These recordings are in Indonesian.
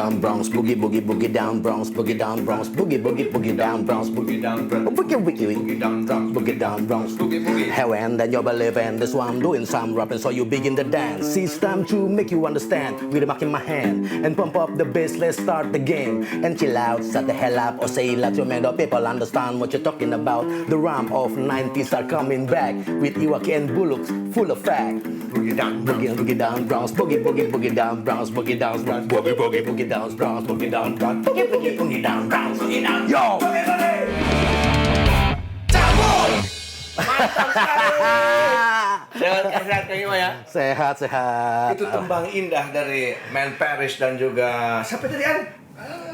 down Bronx, boogie boogie boogie down Bronx, boogie down Bronx, boogie boogie boogie down Bronx, boogie down Bronx, boogie boogie down Bronx, boogie down Bronx, boogie boogie. Heaven that you're believing, that's why I'm doing some rapping, so you begin the dance. It's time to make you understand, with the mic in my hand, and pump up the bass. Let's start the game and chill out, shut the hell up, or say let your man, people understand what you're talking about. The rhyme of 90s are coming back with Iwaki and Bullock, full of fact. Boogie down, boogie down Bronx, boogie boogie boogie down Bronx, boogie down Bronx, boogie boogie boogie down Bronx, boogie down Bronx, boogie boogie boogie down Bronx, boogie down. Yo. Cabul. Mantap sekali. Sehat Kang Iwa ya. Sehat. Itu tembang indah dari Man Paris dan juga siapa tadi An?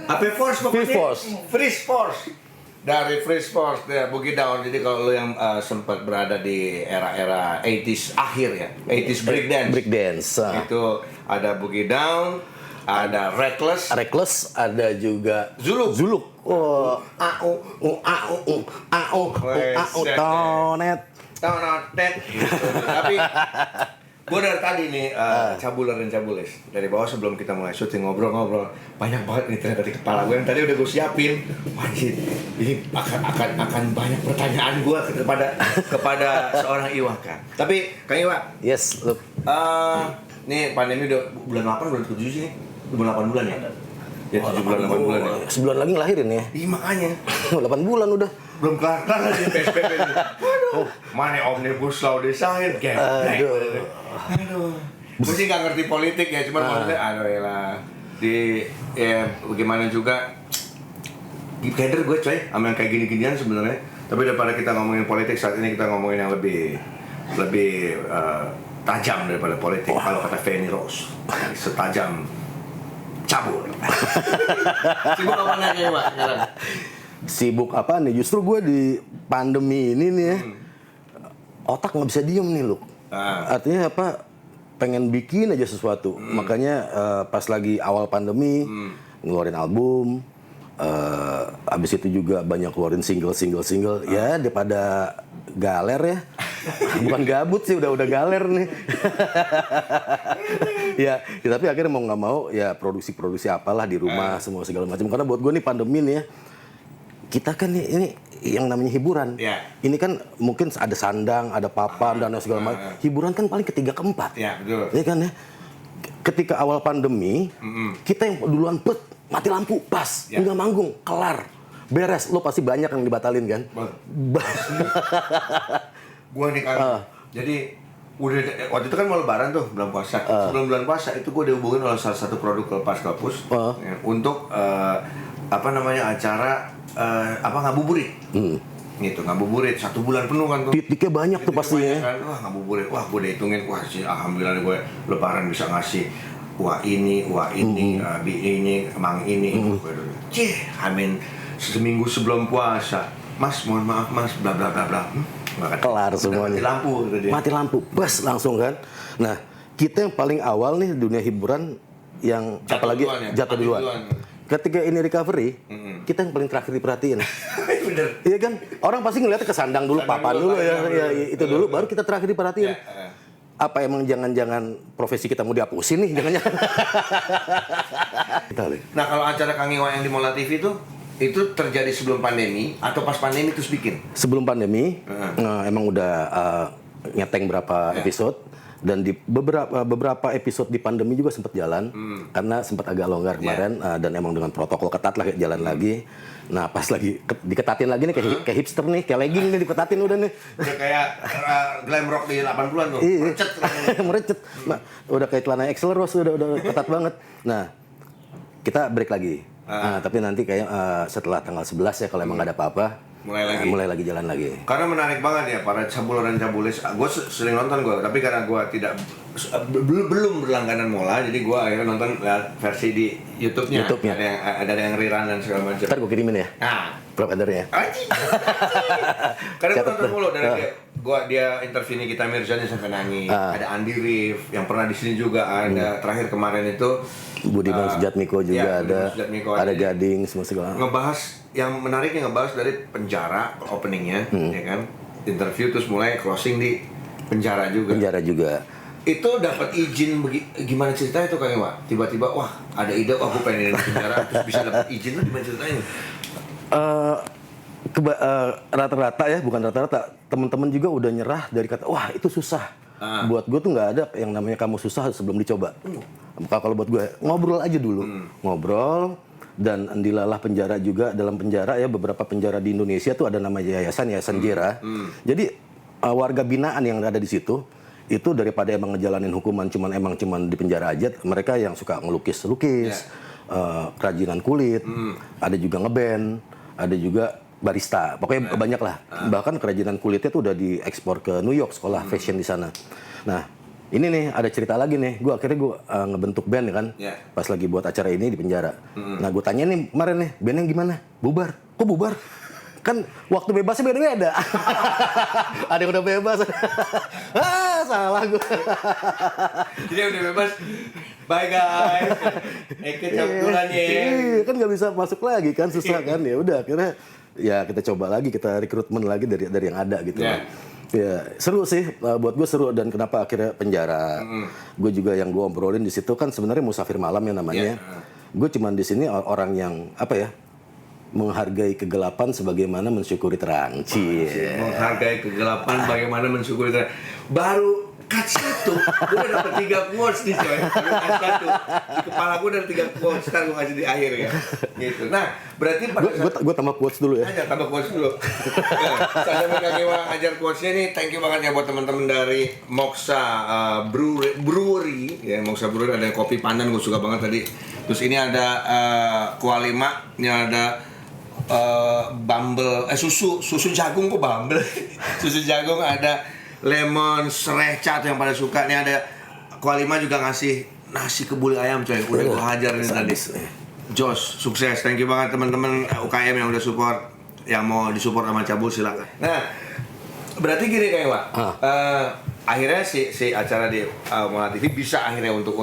HP Force pokoknya. Freeze Force. Dari Freeze Force ya, Boogie Down. Jadi kalau lo yang sempat berada di era-era 80s akhir ya, 80s breakdance. Itu ada Boogie Down, ada Reckless, ada juga Zuluk. Oh, tonet. Gitu. Tapi gue dari tadi nih cabuler dan cabulis dari bawah sebelum kita mulai syuting ngobrol banyak banget nih ternyata di kepala gue yang tadi udah gue siapin. Wajib ini akan banyak pertanyaan gue kepada seorang Iwaka. Tapi Kang Iwa, yes, look. Nih pandemi udah bulan 8 bulan 7 sih nih. Udah 8 bulan ya? Ya 7 bulan 8 bulan ya. Sebulan lagi ngelahirin ya. Iya makanya 8 bulan udah. Belum kelar lagi PSBB ini. Aduh, mana Omnibus Law desain Aduh. Gue sih gak ngerti politik ya, cuman maksudnya lah. Bagaimana juga Gather gue coy, sama yang kayak gini-ginian sebenarnya. Tapi daripada kita ngomongin politik, saat ini kita ngomongin yang lebih tajam daripada politik. Kalau kata Feni Rose, setajam cabul. Sibuk apa nih Pak sekarang? Sibuk apa nih? Justru gue di pandemi ini nih ya, otak nggak bisa diem nih lu. Artinya apa? Pengen bikin aja sesuatu. Makanya pas lagi awal pandemi ngeluarin album. Abis itu juga banyak keluarin single. Ya daripada galer ya. Bukan gabut sih, udah galer nih. ya, tapi akhirnya mau nggak mau ya produksi apalah di rumah semua segala macam. Karena buat gue nih pandemi nih ya, kita kan ini yang namanya hiburan. Ini kan mungkin ada sandang, ada papan dan segala macam. Hiburan kan paling ketiga keempat. Iya betul. Ya kan ya. Ketika awal pandemi, kita yang duluan mati lampu, pas, tinggal manggung, kelar, beres. Lo pasti banyak yang dibatalin kan? Gue nih kan, jadi udah waktu itu kan mau lebaran tuh bulan puasa. Sebelum bulan puasa itu gue dihubungin oleh salah satu produk Lepas Kapus ya, untuk acara ngabuburit. Gitu, ngabuburit 1 bulan penuh kan tuh. Titiknya banyak tuh pastinya. Kan, wah ngabuburit, wah gue udah hitungin, wah sih alhamdulillah gue lebaran bisa ngasih ini, emang ini. Amin. Seminggu sebelum puasa, Mas mohon maaf Mas, bla bla bla bla. Kelar semuanya. Mati lampu, bas langsung kan. Nah, kita yang paling awal nih dunia hiburan yang apalagi jatuh duluan. Ketika ini recovery, kita yang paling terakhir diperhatiin. Bener. Iya kan? Orang pasti ngeliatnya ke sandang dulu, papan dulu ya itu dulu, baru kita terakhir diperhatiin. Apa emang jangan-jangan profesi kita mau dihapusin nih? Jangan-jangan. Nah kalau acara Kang Iwa yang di Mola TV itu terjadi sebelum pandemi atau pas pandemi terus bikin? Sebelum pandemi, emang udah ngeteng berapa episode. Dan di beberapa episode di pandemi juga sempat jalan karena sempat agak longgar kemarin dan emang dengan protokol ketat lah jalan lagi. Nah pas lagi diketatin lagi nih kayak hipster nih, kayak legging nih diketatin udah nih. Udah kayak glam rock di 80-an tuh. Merecet. Nah, udah kayak celana Axl Rose udah ketat banget. Nah kita break lagi. Nah, tapi nanti kayak setelah tanggal 11 ya kalau emang nggak ada apa-apa. Mulai lagi jalan lagi. Karena menarik banget ya para cabul dan cabulis. Gue sering nonton tapi karena gue belum berlangganan Mola, jadi gue akhirnya nonton versi di YouTube-nya. Ada yang rerun dan segala macam. Ntar gue kirimin ya. Prop endernya. Karena gue nonton mulu dari dia interview Nikita Mirzani sampai nangis. Ada Andi Rif yang pernah di sini juga ada. Terakhir kemarin itu Budiman Sujatmiko juga ada Gading semua segala. Ngebahas yang menariknya dari penjara openingnya, ya kan, interview terus mulai closing di penjara juga. Itu dapat izin gimana ceritanya tuh Kang Ewa? Tiba-tiba wah ada ide, wah gue pengen di penjara terus bisa dapat izin tuh gimana ceritanya? Rata-rata ya, bukan rata-rata, teman-teman juga udah nyerah dari kata wah itu susah. Buat gue tuh nggak ada yang namanya kamu susah sebelum dicoba. Kalau buat gue ngobrol aja dulu, ngobrol. Dan andilalah penjara juga, dalam penjara ya beberapa penjara di Indonesia tuh ada namanya yayasan Jera. Jadi warga binaan yang ada di situ itu daripada emang ngejalanin hukuman cuman di penjara aja, mereka yang suka ngelukis-lukis, kerajinan kulit, ada juga ngeband, ada juga barista, pokoknya banyak lah. Bahkan kerajinan kulitnya tuh udah diekspor ke New York, sekolah fashion di sana. Nah, ini nih ada cerita lagi nih. Gue ngebentuk band kan, pas lagi buat acara ini di penjara. Nah, gue tanya nih kemarin nih, bandnya gimana? Bubar. Kok bubar? Kan waktu bebasnya beda-beda. Ada yang udah bebas. Salah gue. Jadi udah bebas. Bye guys. Ikut campurannya. Kan nggak bisa masuk lagi kan, susah kan. Ya udah akhirnya ya kita coba lagi, kita rekrutmen lagi dari yang ada gitu. Ya seru sih, buat gue seru. Dan kenapa akhirnya penjara? Gue juga yang gue obrolin di situ kan sebenarnya musafir malam ya namanya. Gue cuman di sini orang yang apa ya, menghargai kegelapan sebagaimana mensyukuri terang. Menghargai kegelapan bagaimana mensyukuri terang. Baru cut 1, gue udah dapet 3 quotes nih coy. Baru cut 1. Di kepala gue udah 3 quotes, ntar gue kasih di akhir ya. Gitu. Nah, berarti gue tambah quotes dulu ya. Aja tambah quotes dulu. Saya Kang Ewa ajar quotesnya nih. Thank you banget ya buat teman-teman dari Moksa Brewery. Ya, Moksa Brewery ada kopi pandan, gue suka banget tadi. Terus ini ada Kualima, ini ada susu jagung kok Bumble. Susu jagung, ada lemon sriracha yang pada suka. Nih ada Kualima juga ngasih nasi kebuli ayam coy. Udah gue hajar nih tadi. Jos, sukses. Thank you banget teman-teman UKM yang udah support. Yang mau disupport sama Cabul silakan. Nah, berarti gini kayak Wak. Akhirnya si acara di Mola TV bisa akhirnya untuk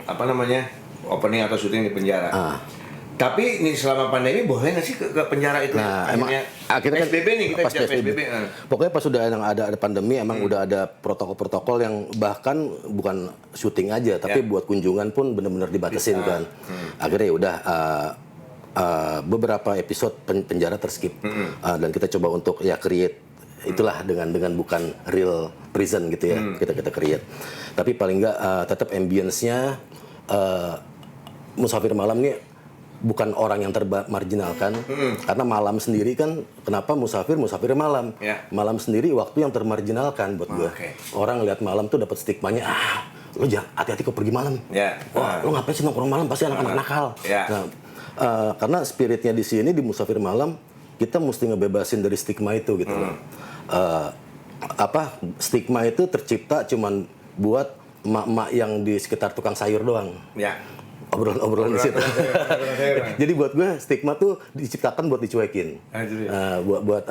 apa namanya? Opening atau syuting di penjara. Tapi ini selama pandemi boleh nggak sih ke penjara itu? Nah, akhirnya PSBB nih, kita pas bicara PSBB. Pokoknya pas sudah ada pandemi, emang udah ada protokol-protokol yang bahkan bukan syuting aja, tapi buat kunjungan pun benar-benar dibatasin kan. Akhirnya ya udah beberapa episode penjara terskip, dan kita coba untuk ya create itulah dengan bukan real prison gitu ya, kita create. Tapi paling nggak tetap ambience-nya Musafir Malam nih bukan orang yang termarginalkan, karena malam sendiri kan, kenapa musafir malam. Malam sendiri waktu yang termarginalkan buat gue. Orang lihat malam tuh dapat stigmanya, lo jangan hati-hati kok pergi malam. Wah, lo ngapain sih nongkrong malam, pasti anak-anak nakal. Nah, karena spiritnya di sini di Musafir Malam kita mesti ngebebasin dari stigma itu gitu loh. Stigma itu tercipta cuman buat emak-emak yang di sekitar tukang sayur doang. Obrolan di situ. Jadi buat gue stigma tuh diciptakan buat dicuekin, buat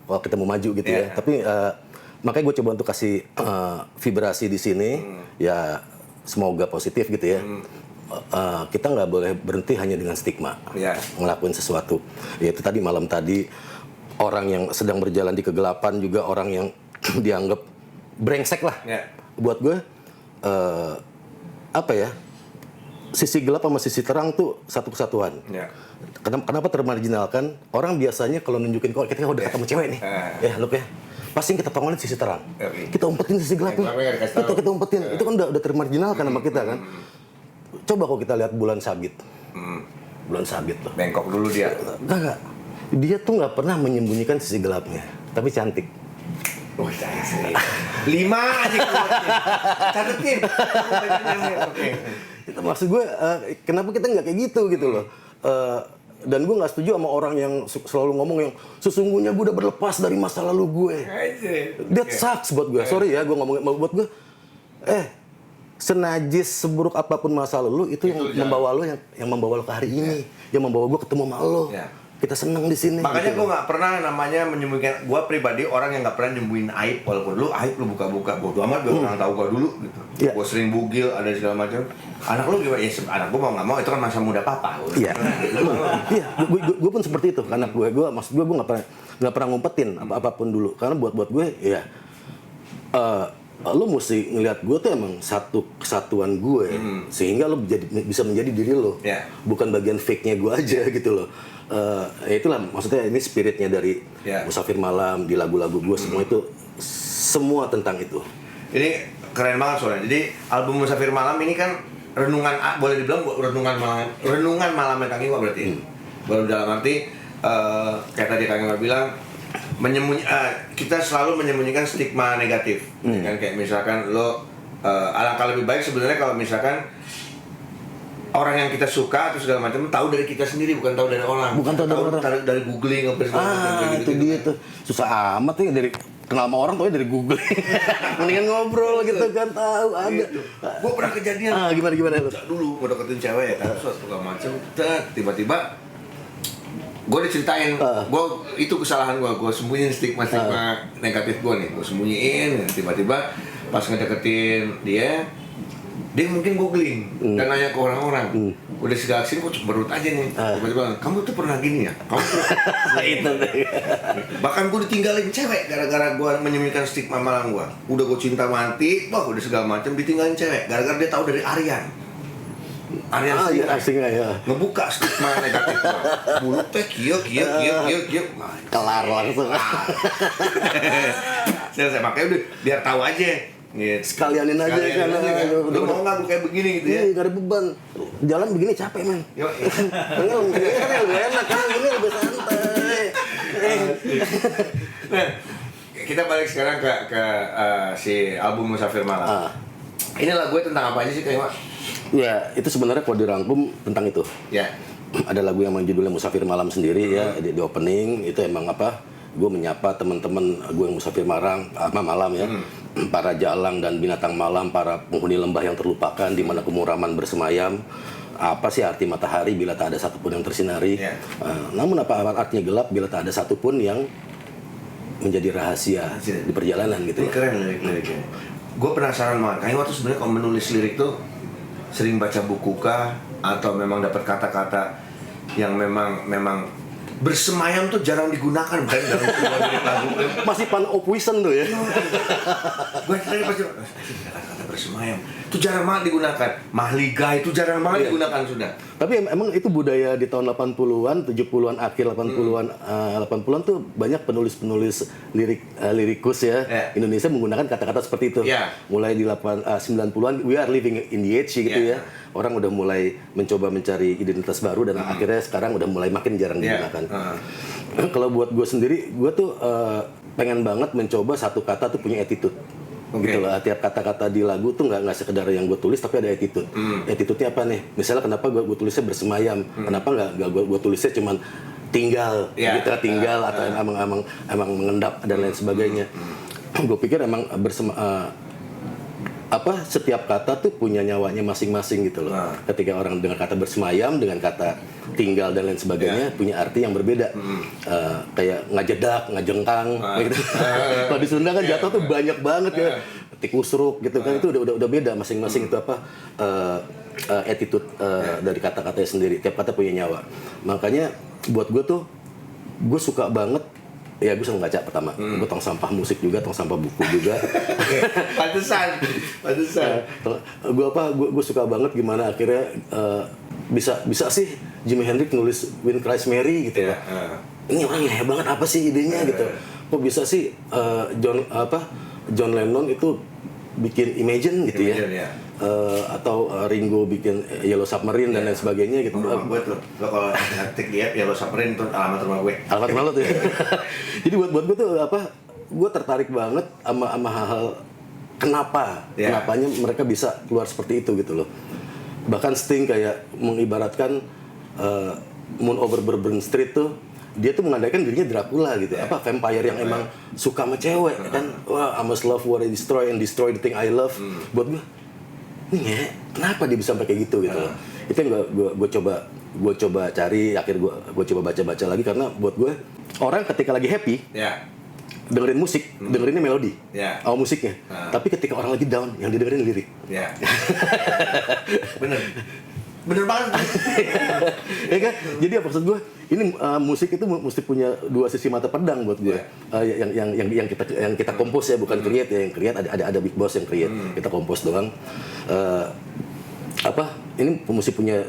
kalau kita mau maju gitu ya. Tapi makanya gue coba untuk kasih vibrasi di sini, ya semoga positif gitu ya. Kita nggak boleh berhenti hanya dengan stigma, ngelakuin sesuatu. Ya itu tadi malam tadi orang yang sedang berjalan di kegelapan juga orang yang dianggap brengsek lah. Buat gue apa ya? Sisi gelap sama sisi terang tuh satu kesatuan. Kenapa termarginalkan? Orang biasanya kalau nunjukin kok kita udah ketemu cewek nih, look ya, pasti kita tongolin sisi terang. Kita umpetin sisi gelapnya. Kita umpetin. Itu kan udah termarginalkan sama kita kan. Coba kalau kita lihat Bulan Sabit. Bulan Sabit loh. Bengkok dulu dia. Enggak. Dia tuh nggak pernah menyembunyikan sisi gelapnya, tapi cantik. Oh, cantik. 5 aja kuatnya. Catetin. Itu maksud gue, kenapa kita nggak kayak gitu loh. Dan gue nggak setuju sama orang yang selalu ngomong yang sesungguhnya gue udah berlepas dari masa lalu gue. That sucks buat gue. Sorry ya, gue ngomongin buat gue. Senajis seburuk apapun masa lalu itu yang membawa lo yang membawa lo ke hari ini, yang membawa gue ketemu sama lo. Kita senang di sini. Makanya gitu. gue nggak pernah namanya menyembunyikan. Gue pribadi orang yang nggak pernah nyembuhin aib, walaupun lu aib lu buka-buka. Bodo amat, gue orang tahu gue dulu gitu. Gue sering bugil, ada segala macam. Anak lu gimana? Ya anak gue mau nggak mau itu kan masa muda papa. Iya. Gue pun seperti itu. Anak gue maksud gue nggak pernah ngumpetin apapun dulu. Karena buat gue ya lo mesti ngelihat gue tuh emang satu kesatuan gue, sehingga lo bisa menjadi diri lo, bukan bagian fake-nya gue aja gitu loh. Ya itulah maksudnya, ini spiritnya dari Musafir Malam di lagu-lagu gue, semua itu semua tentang itu. Ini keren banget soalnya. Jadi album Musafir Malam ini kan renungan, boleh dibilang renungan malamnya Kang Iwa berarti. Baru dalam arti kayak tadi Kang Iwa bilang, kita selalu menyembunyikan stigma negatif. Kan kayak misalkan lo alangkah lebih baik sebenarnya kalau misalkan orang yang kita suka atau segala macam tahu dari kita sendiri, bukan tahu dari orang. Bukan tahu dari orang. Dari googling apa segala macam gitu. Itu dia tuh. Susah amat ya dari kenal sama orang, taunya dari googling. Mendingan ngobrol gitu kan, tahu ada. Gue pernah kejadian. Gimana lu? Dulu gue deketin cewek ya kan, segala macam. Tiba-tiba gue diceritain, itu kesalahan gue sembunyiin stigma negatif gue nih, gue sembunyiin. Tiba-tiba pas ngedeketin dia mungkin googling dan nanya ke orang-orang. Udah segala sini kok cemberut aja nih. Tiba-tiba, kamu tuh pernah gini ya? Kamu tuh Itu deh. bahkan gue ditinggalin cewek gara-gara gue menyembunyikan stigma malam gue. Udah gue cinta mati, udah segala macam, ditinggalin cewek gara-gara dia tahu dari Aryan Asing ya. ngebuka stigma negatif gue. Bulu teh kieu. Kelar langsung. Saya makanya udah biar tahu aja. Gitu. Sekalianin aja kan. Lu mau nggak gue kayak begini gitu ya? Iya, gak ada beban. Jalan begini capek, men. Enggak lebih enak kan, gini lebih santai. Nah, kita balik sekarang ke si album Musafir Malam. Ini lagunya tentang apa aja sih, Kak Iwa? Ya, itu sebenarnya kalau dirangkum tentang itu. Ya. Ada lagu yang judulnya Musafir Malam sendiri ya, di opening itu emang apa? Gue menyapa teman-teman gue yang musafir malam ya, para jalang dan binatang malam, para penghuni lembah yang terlupakan di mana kemuraman bersemayam. Apa sih arti matahari bila tak ada satupun yang tersinari? Namun apa artinya gelap bila tak ada satupun yang menjadi rahasia di perjalanan gitu. Ini keren liriknya. Gue penasaran banget. Kayaknya waktu sebenarnya kalau menulis lirik tuh sering baca buku kah, atau memang dapat kata-kata yang memang bersemayam tuh jarang digunakan kan dalam sebuah lirik lagu. Masih pan of wisdom tuh ya. Gue tadi pasti kata-kata bersemayam itu jarang banget digunakan. Mahliga itu jarang banget digunakan sudah. Tapi emang itu budaya di tahun 80-an, 70-an, akhir 80-an, 80-an tuh banyak penulis-penulis lirikus ya. Indonesia menggunakan kata-kata seperti itu. Mulai di 90-an, we are living in the age gitu ya. Orang udah mulai mencoba mencari identitas baru dan akhirnya sekarang udah mulai makin jarang digunakan. Kalau buat gue sendiri, gue tuh pengen banget mencoba satu kata tuh punya attitude. Gitu lah, tiap kata-kata di lagu tuh nggak sekedar yang gue tulis tapi ada attitude. Attitude-nya apa nih? Misalnya kenapa gue tulisnya bersemayam? Kenapa nggak gue tulisnya cuman tinggal, gitu tinggal atau emang mengendap dan lain sebagainya. Gue pikir emang setiap kata tuh punya nyawanya masing-masing gitu loh. Ketika orang dengan kata bersemayam, dengan kata tinggal dan lain sebagainya punya arti yang berbeda. Kayak ngajedak, ngajengkang gitu. Kalau di Sunda kan jatuh tuh banyak banget ya. Tikusruk gitu kan, itu udah beda masing-masing itu attitude dari kata-katanya sendiri. Tiap kata punya nyawa. Makanya buat gue tuh, gue suka banget. Ya gue suka baca pertama, gue tong sampah musik juga, tong sampah buku juga. Pantesan. Gue suka banget gimana akhirnya bisa sih Jimi Hendrix nulis When Christ Mary gitu ya. Ini orang hebat banget, apa sih idenya gitu? Kok bisa sih John Lennon itu bikin Imagine gitu ya? Atau Ringo bikin Yellow Submarine dan lain sebagainya gitu. Gue tuh, lo kalau ngetik dia Yellow Submarine tuh alamat rumah gue. Alamat rumah lo tuh. Jadi buat gue tuh gue tertarik banget sama hal-hal kenapanya mereka bisa keluar seperti itu gitu loh. Bahkan Sting kayak mengibaratkan Moon Over Bourbon Street tuh, dia tuh mengandaikan dirinya Dracula gitu, vampire yang emang suka sama cewek kan. Wah, I must love what I destroy and destroy the thing I love. Buat gue, kenapa dia bisa sampai kayak gitu gitu. Itu yang gue coba cari, akhir gue coba baca lagi, karena buat gue orang ketika lagi happy dengerin musik, dengerinnya melodi, musiknya. Tapi ketika orang lagi down, yang didengerin lirik. Bener. Bener banget. Ya kan? Jadi apa maksud gue? Ini musik itu mesti punya dua sisi mata pedang buat gue. Yang kita kompos ya, bukan create ya. Yang create ada big boss yang create. Kita kompos doang. Ini mesti punya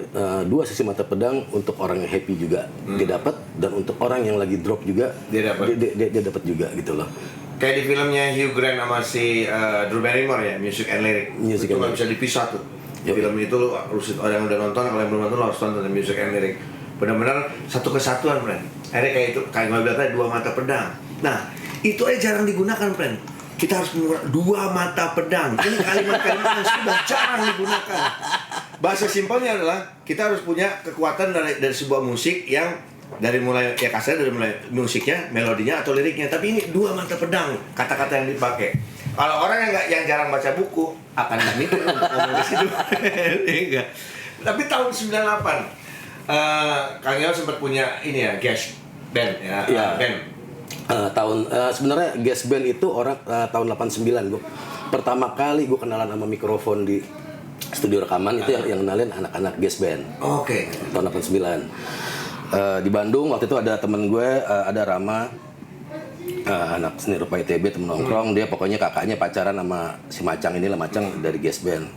dua sisi mata pedang. Untuk orang yang happy juga dia dapat, dan untuk orang yang lagi drop juga dia dapat juga gitu loh. Kayak di filmnya Hugh Grant sama si Drew Barrymore ya, Music and Lyric. Itu nggak bisa dipisah tuh. Film itu lu harus, orang yang udah nonton, kalau yang belum nonton lo harus nonton Music and Lyric. Benar-benar satu kesatuan, friend. Akhirnya kayak itu, kayak gue bilang tadi, dua mata pedang. Nah, itu aja jarang digunakan, friend. Kita harus menggunakan dua mata pedang. Ini kalimat-kalimat yang sudah jarang digunakan. Bahasa simpelnya adalah kita harus punya kekuatan dari sebuah musik yang dari mulai ya kasarnya dari mulai musiknya, melodinya atau liriknya. Tapi ini dua mata pedang kata-kata yang dipakai. Kalau orang yang jarang baca buku akan nggak mikir untuk ngomong di situ. Enggak. Tapi tahun 98 Kang Yao sempat punya ini ya, gas band ya, band. Sebenarnya gas band itu tahun 89 gue pertama kali gue kenalan sama mikrofon di studio rekaman itu yang kenalin anak-anak gas band. Oke. Tahun 89. Di Bandung waktu itu ada temen gue, ada Rama, anak seni rupa ITB, temen nongkrong. Dia pokoknya kakaknya pacaran sama si Macang inilah, Macang dari gas band.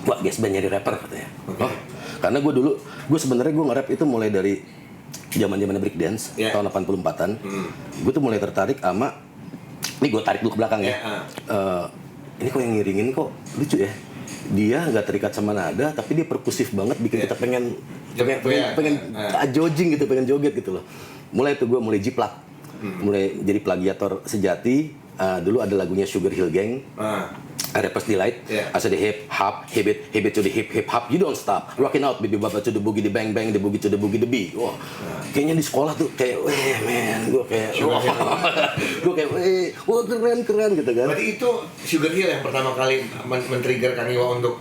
Wah, gas band jadi rapper katanya. Oh, karena gue sebenarnya gue nge-rap itu mulai dari zaman-zaman breakdance tahun 84-an. Gue tuh mulai tertarik sama, ini gue tarik dulu ke belakang ya. Ini kok yang ngiringin kok lucu ya. Dia nggak terikat sama nada, tapi dia perkusif banget, bikin kita pengen jogging gitu, pengen joget gitu loh. Mulai itu gue mulai jiplak, mulai jadi plagiator sejati. Dulu ada lagunya Sugar Hill Gang, Rapper's Delight. I said the hip hop, hip it to the hip hop, you don't stop, rocking out, baby baba to the boogie, the bang bang, the boogie to the boogie, the beat. Wah, kayaknya di sekolah tuh kayak, weh man, gue kayak, wah keren gitu kan. Berarti itu Sugar Hill yang pertama kali men-trigger Kang Iwa untuk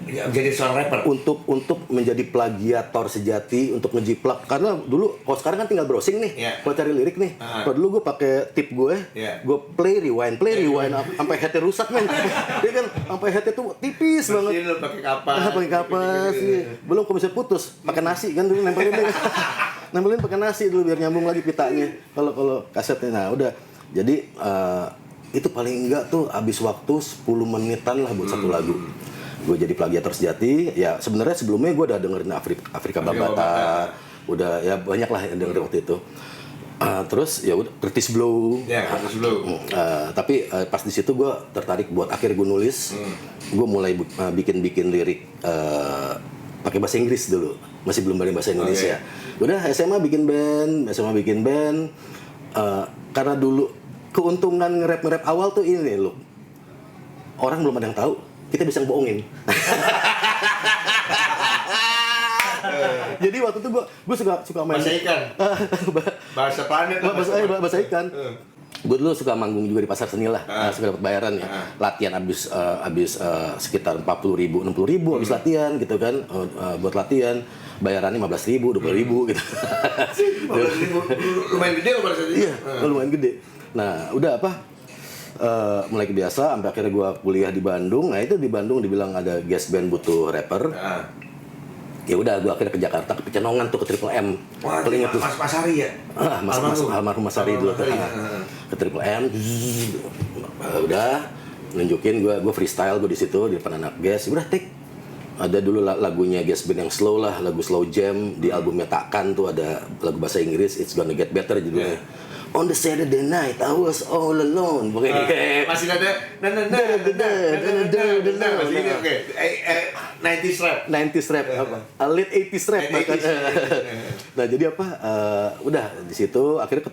jadi seorang rapper, untuk menjadi plagiator sejati, untuk ngejiplak. Karena dulu kalau sekarang kan tinggal browsing nih, kalau cari lirik nih. Kalau dulu gue pakai tip gue play rewind sampai headnya rusak men. Dia kan sampai headnya tuh tipis banget. Lu pakai kapas. Pakai kapas sih. Belum kalau bisa putus, pakai nasi kan dulu nempelin. Nempelin pakai nasi dulu biar nyambung lagi pitanya. Kalau kasetnya, nah udah. Jadi itu paling enggak tuh habis waktu 10 menitan lah buat satu lagu. Gue jadi plagiator sejati. Ya sebenarnya sebelumnya gue udah dengerin Afrika Bambaataa, udah ya banyak lah yang dengerin waktu itu. Terus ya udah Curtis Blow. Tapi pas di situ gue tertarik buat akhirnya gue nulis. Gue mulai bikin lirik pakai bahasa Inggris dulu. Masih belum balik bahasa Indonesia. Udah SMA bikin band. Karena dulu keuntungan nge-rap awal tuh ini loh. Orang belum ada yang tahu, kita bisa ngebohongin. Jadi waktu itu gue suka main bahasa ikan. Bahasa planet. Bahasa ikan. Gue dulu suka manggung juga di pasar seni lah, suka dapat bayaran ya. Latihan abis sekitar 40.000, 60.000 abis latihan gitu kan, buat latihan. Bayarannya 15.000, 20.000 gitu. 15.000 lumayan gede loh pada saat itu. Iya, lumayan gede. Nah, udah mulai kebiasa sampai akhirnya gue kuliah di Bandung. Nah, itu di Bandung dibilang ada gas band butuh rapper. Ya udah, gue akhirnya ke Jakarta, ke Pecenongan tuh, ke Triple M. Wah, Mas Hari ya? Almarhum Mas Hari dulu tuh. Ke Triple M. Udah nunjukin gue freestyle gue di situ di depan anak gas. Udah take. Ada dulu lagunya gas band yang slow lah, lagu slow jam di albumnya Takkan tuh ada lagu bahasa Inggris It's Gonna Get Better judulnya. On the Saturday night I was all alone. Masih ada 90s rap apa? Late 80s rap bahkan. Nah, jadi udah di situ akhirnya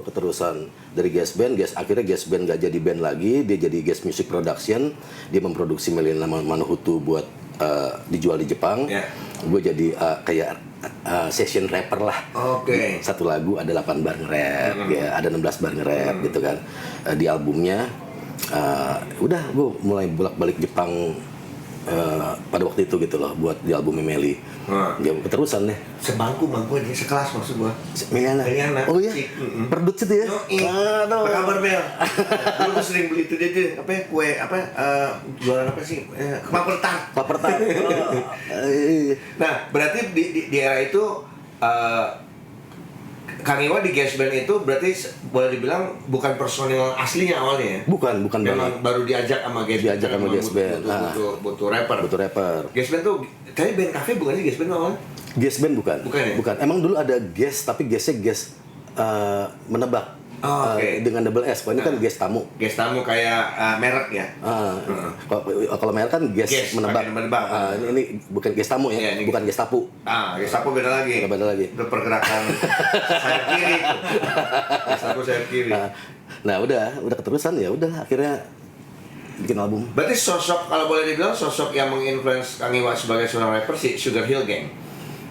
keterusan dari gas band, akhirnya gas band gak jadi band lagi, dia jadi gas music production. Dia memproduksi Melina Manuhutu buat dijual di Jepang. Gue jadi kayak session rapper lah. Satu lagu ada 8 bar nge-rap, ya ada 16 bar nge-rap gitu kan. Di albumnya udah gue mulai bolak-balik Jepang pada waktu itu gitu loh buat di albumnya Meli. Ya keterusan deh. Sebangku dia sekelas maksud gua. Meliana. Oh iya. Perdut itu ya. Apa kabar Mel? Dulu gua sering beli itu dia tuh kue jualan apa sih? Papertar. Nah, berarti di era itu Kang Iwa di Gas Band itu berarti boleh dibilang bukan personil aslinya awalnya ya? Bukan memang banget. baru diajak sama Gas Band. Diajak sama Gas Band. Butuh rapper. Gas Band tuh kayaknya band cafe bukan sih Gas Band awalnya? Gas Band bukan. Ya? Emang dulu ada gas tapi gasnya gas menebak. Dengan double S. Kalau ini kan gas tamu. Gas tamu kayak merek ya. Kalau merek kan gas menebak. Ini bukan gas tamu ya, bukan gas tapu. Gas tapu beda lagi. Itu pergerakan sayap kiri. Gas tapu sayap kiri. Nah, udah keterusan ya, udah akhirnya bikin album. Berarti sosok kalau boleh dibilang sosok yang menginfluence Kang Iwa sebagai seorang rapper si Sugar Hill Gang.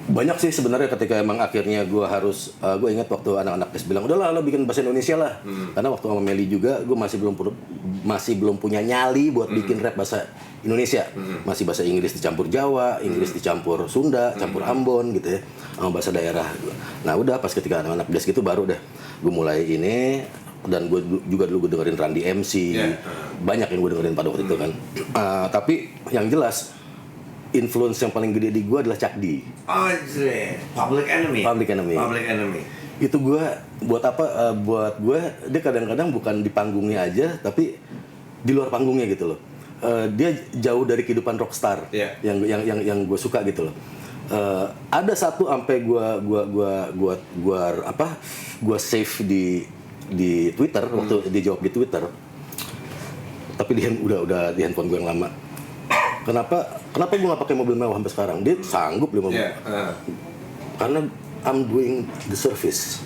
Banyak sih sebenarnya ketika emang akhirnya gue harus gue ingat waktu anak-anak tes bilang udahlah lo bikin bahasa Indonesia lah. Karena waktu sama Meli juga gue masih belum punya nyali buat bikin rap bahasa Indonesia. Masih bahasa Inggris dicampur Jawa, Inggris dicampur Sunda, campur Ambon gitu ya, sama bahasa daerah. Nah udah pas ketika anak-anak tes gitu baru deh gue mulai ini. Dan gue juga dulu gue dengerin Randy MC, banyak yang gue dengerin pada waktu itu kan. Tapi yang jelas influence yang paling gede di gue adalah Chuck D. Public Enemy. Itu gue buat apa? Buat gue dia kadang-kadang bukan di panggungnya aja, tapi di luar panggungnya gitu loh. Dia jauh dari kehidupan rockstar yang gue suka gitu loh. Ada satu sampai gue save di Twitter waktu dia jawab di Twitter. Tapi dia udah di handphone gue yang lama. Kenapa gue nggak pakai mobil mewah sampai sekarang? Dia sanggup beli mobil. Karena I'm doing the service.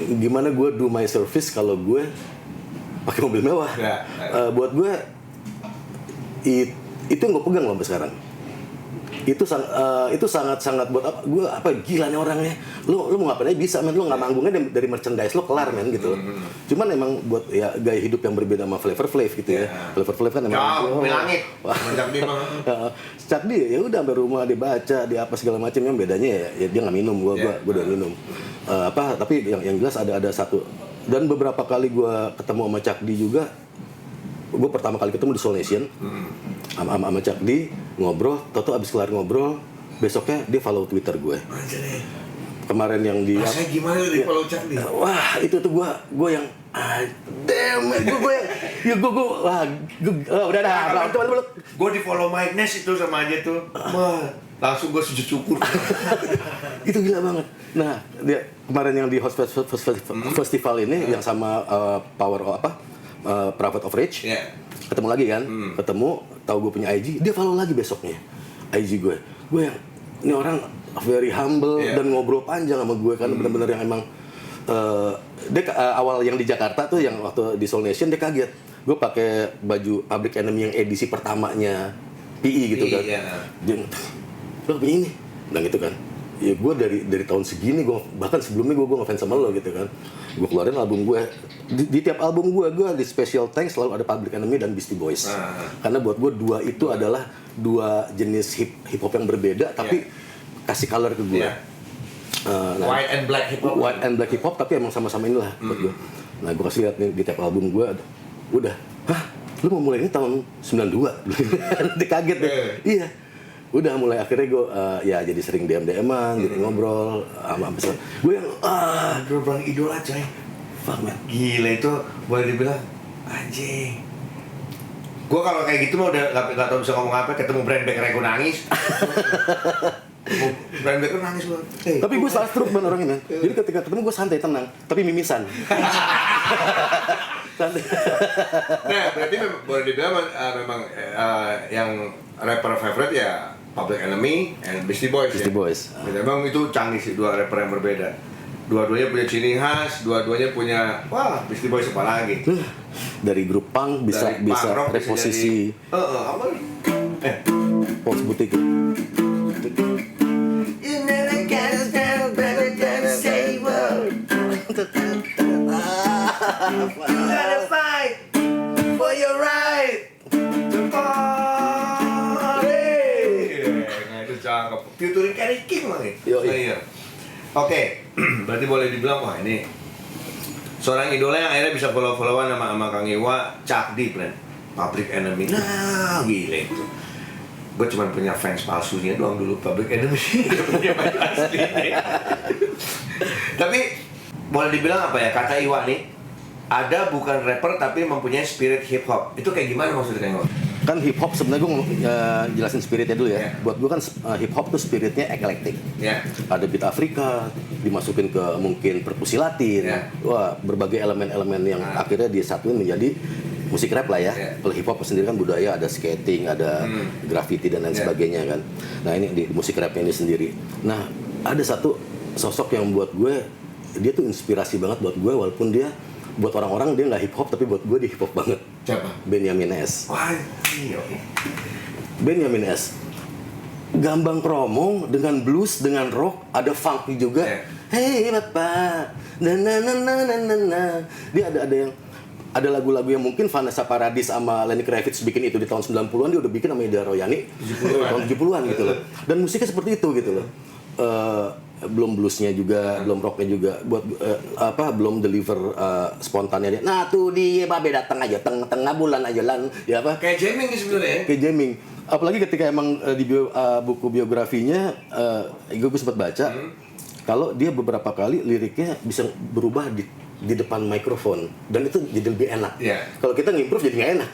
Gimana gue do my service kalau gue pakai mobil mewah? Buat gue itu yang gue pegang loh sampai sekarang. Itu sangat buat apa gue gila nih orangnya. Lu mau ngapain aja bisa men, lu nggak manggungnya dari merchandise lo kelar men gitu. Cuman emang buat ya gaya hidup yang berbeda sama Flavor Flav gitu ya. Flavor Flav kan emang langit. Chuck D ya udah sampai rumah dia baca, dia apa segala macam. Yang bedanya ya dia nggak minum, gua udah minum. Tapi yang jelas ada satu, dan beberapa kali gua ketemu sama Chuck D juga. Gue pertama kali ketemu di Soul Nation sama Chuck D, ngobrol, toto abis kelar ngobrol, besoknya dia follow Twitter gue. Kemarin yang di rasanya gimana di follow Chuck D? Wah, itu tuh gue yang damn it, udah dah. Gue di follow Mike Ness itu sama aja tuh. Langsung gue sujud syukur. Itu gila banget. Nah, dia kemarin yang di Host Festival ini yang sama Prophet of Rage, ketemu lagi kan, tahu gue punya IG, dia follow lagi besoknya IG gue yang ini orang very humble dan ngobrol panjang sama gue kan, benar-benar yang emang dia awal yang di Jakarta tuh yang waktu di Soul Nation dia kaget gue pakai baju Public Enemy yang edisi pertamanya PI gitu kan, dia lo begini, bilang gitu kan. Ya gue dari tahun segini, gue bahkan sebelumnya gue ngefans sama lo gitu kan. Gue keluarin album gue, di tiap album gue di special thanks selalu ada Public Enemy dan Beastie Boys. Karena buat gue dua itu adalah dua jenis hip hop yang berbeda tapi kasih color ke gue. White and black hip hop tapi emang sama-sama inilah buat gue. Nah gue kasih lihat nih di tiap album gue, udah, lu mau mulai ini tahun 92? Dia kaget deh. Iya. Udah mulai akhirnya gue ya jadi sering DM-an, jadi ngobrol sama gue yang bener-bener idola coy. Fuck man, gila itu boleh dibilang anjing. Gue kalau kayak gitu mah udah gak tau bisa ngomong apa. Ketemu Brand Baker gue nangis. Brand Baker nangis gue. Tapi gue starstruck banget orangnya man. Jadi ketika ketemu gue santai tenang, tapi mimisan. Nah berarti boleh dibilang memang yang rapper favorite ya Public Enemy and Beastie Boys. Memang itu canggih sih, dua rapper yang berbeda. Dua-duanya punya ciri khas, dua-duanya punya Beastie Boys apa lagi? Dari grup punk bisa reposisi. Apa? Pulse Boutique. You never get down, better than a saver. You gotta fight for your right to fall. lagi. Yoi. Slayer. Oke, berarti boleh dibilang wah ini seorang idola yang akhirnya bisa follow-followan sama Kang Iwa, Chuck D, friend. Public Enemy. Nah, gila itu. Gue cuma punya fans palsunya doang dulu, Public Enemy. Punya fans asli. Tapi boleh dibilang apa ya, kata Iwa nih, ada bukan rapper tapi mempunyai spirit hip hop. Itu kayak gimana maksudnya Kang Iwa? Kan hip hop sebenarnya gue jelasin spiritnya dulu ya. Yeah. Buat gue kan hip hop tuh spiritnya eklektik. Ya. Ada beat Afrika, dimasukin ke mungkin perkusi Latin. Yeah. Wah, berbagai elemen-elemen yang akhirnya disatuin menjadi musik rap lah ya. Yeah. Kalau hip hop sendiri kan budaya, ada skating, ada graffiti dan lain Yeah. sebagainya kan. Nah, ini di musik rapnya ini sendiri. Nah, ada satu sosok yang buat gue dia tuh inspirasi banget buat gue, walaupun dia buat orang-orang dia nggak hip hop, tapi buat gue dia hip hop banget. Siapa? Benyamin S. Wah, iya. Benyamin S. Gambang kromong dengan blues, dengan rock, ada funk juga. Yeah. Hey bapak, na. Dia ada yang ada lagu-lagu yang mungkin Vanessa Paradis sama Lenny Kravitz bikin itu di tahun 90-an, dia udah bikin sama Ida Royani tahun 70-an gitu loh. Dan musiknya seperti itu gitu loh. Belum bluesnya juga, belum rocknya juga, buat belum deliver spontannya dia. Nah tuh dia babe datang aja tengah bulan aja lan, ya apa? Kayak jamming sih sebenarnya. Kayak jamming. Apalagi ketika emang di buku biografinya gue sempat baca, kalau dia beberapa kali liriknya bisa berubah di depan mikrofon dan itu jadi lebih enak. Yeah. Kalau kita ngimprove jadi nggak enak.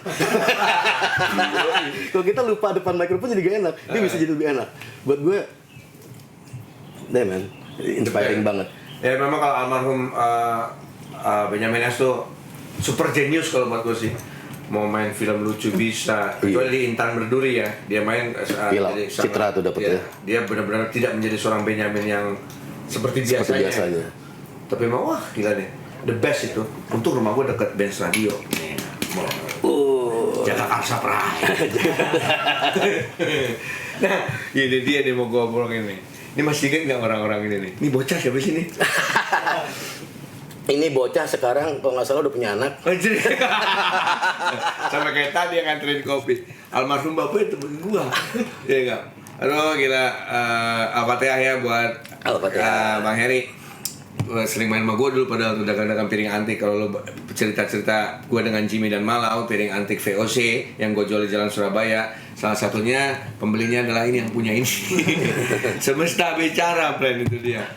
Kalau kita lupa depan mikrofon jadi nggak enak. Dia bisa jadi lebih enak. Buat gue, deh man, inspiring banget. Ya memang kalau almarhum Benyamin S tuh super genius kalau buat gue sih. Mau main film lucu bisa, kecuali di Intan Berduri ya. Dia main Film Citra tuh dapet ya. Dia benar-benar tidak menjadi seorang Benyamin yang seperti biasanya. Tapi emang wah gila nih, the best itu. Untuk rumah gue deket Benz Radio. Jaga Karsa Pride. Nah, ini dia nih mau gue obrolin nih. Ini masih inget nggak orang-orang ini nih? Ini bocah siapa sih nih? Ini bocah sekarang kalau nggak salah udah punya anak. Anjir. Sama kayak tadi yang nganterin kopi. Almarhum bapak itu temen gua. Iya enggak? Aduh gila, Al-Fatihah ya buat Bang Heri. Sering main sama gua dulu pada waktu dagang-dagang piring antik. Kalau lo cerita-cerita gua dengan Jimmy dan Malau, piring antik VOC yang gua jual di Jalan Surabaya. Salah satunya pembelinya adalah ini yang punya ini. Semesta bicara, plan itu dia.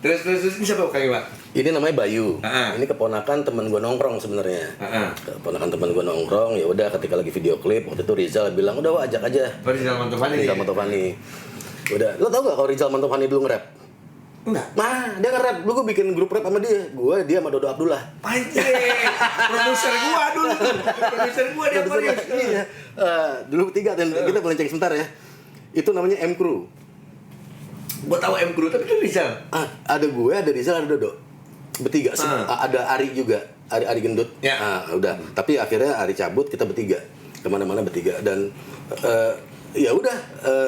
Terus ini siapa Kang Iwa? Ini namanya Bayu. Uh-huh. Ini keponakan teman gue nongkrong sebenarnya. Uh-huh. Keponakan teman gue nongkrong, ya udah ketika lagi video klip waktu itu Rizal bilang udah ajak aja. Rizal Mantovani. Rizal Mantovani. Udah, lo tau gak kalau Rizal Mantovani dulu nge-rap? Enggak. Nah, dia nge-rap. Dulu gue bikin grup rap sama dia. Dia sama Dodo Abdullah. Anjir. Produser gua dulu. Produser gua dia Marius. Iya. Dulu bertiga dan kita melenceng sebentar ya. Itu namanya M Crew. Gua tahu M Crew tapi itu Rizal. Ada gue, ada Rizal, ada Dodo. Bertiga. Ada Ari juga. Ari gendut. Ya. Udah. Tapi akhirnya Ari cabut, kita bertiga. Kemana-mana bertiga. Dan ya udah,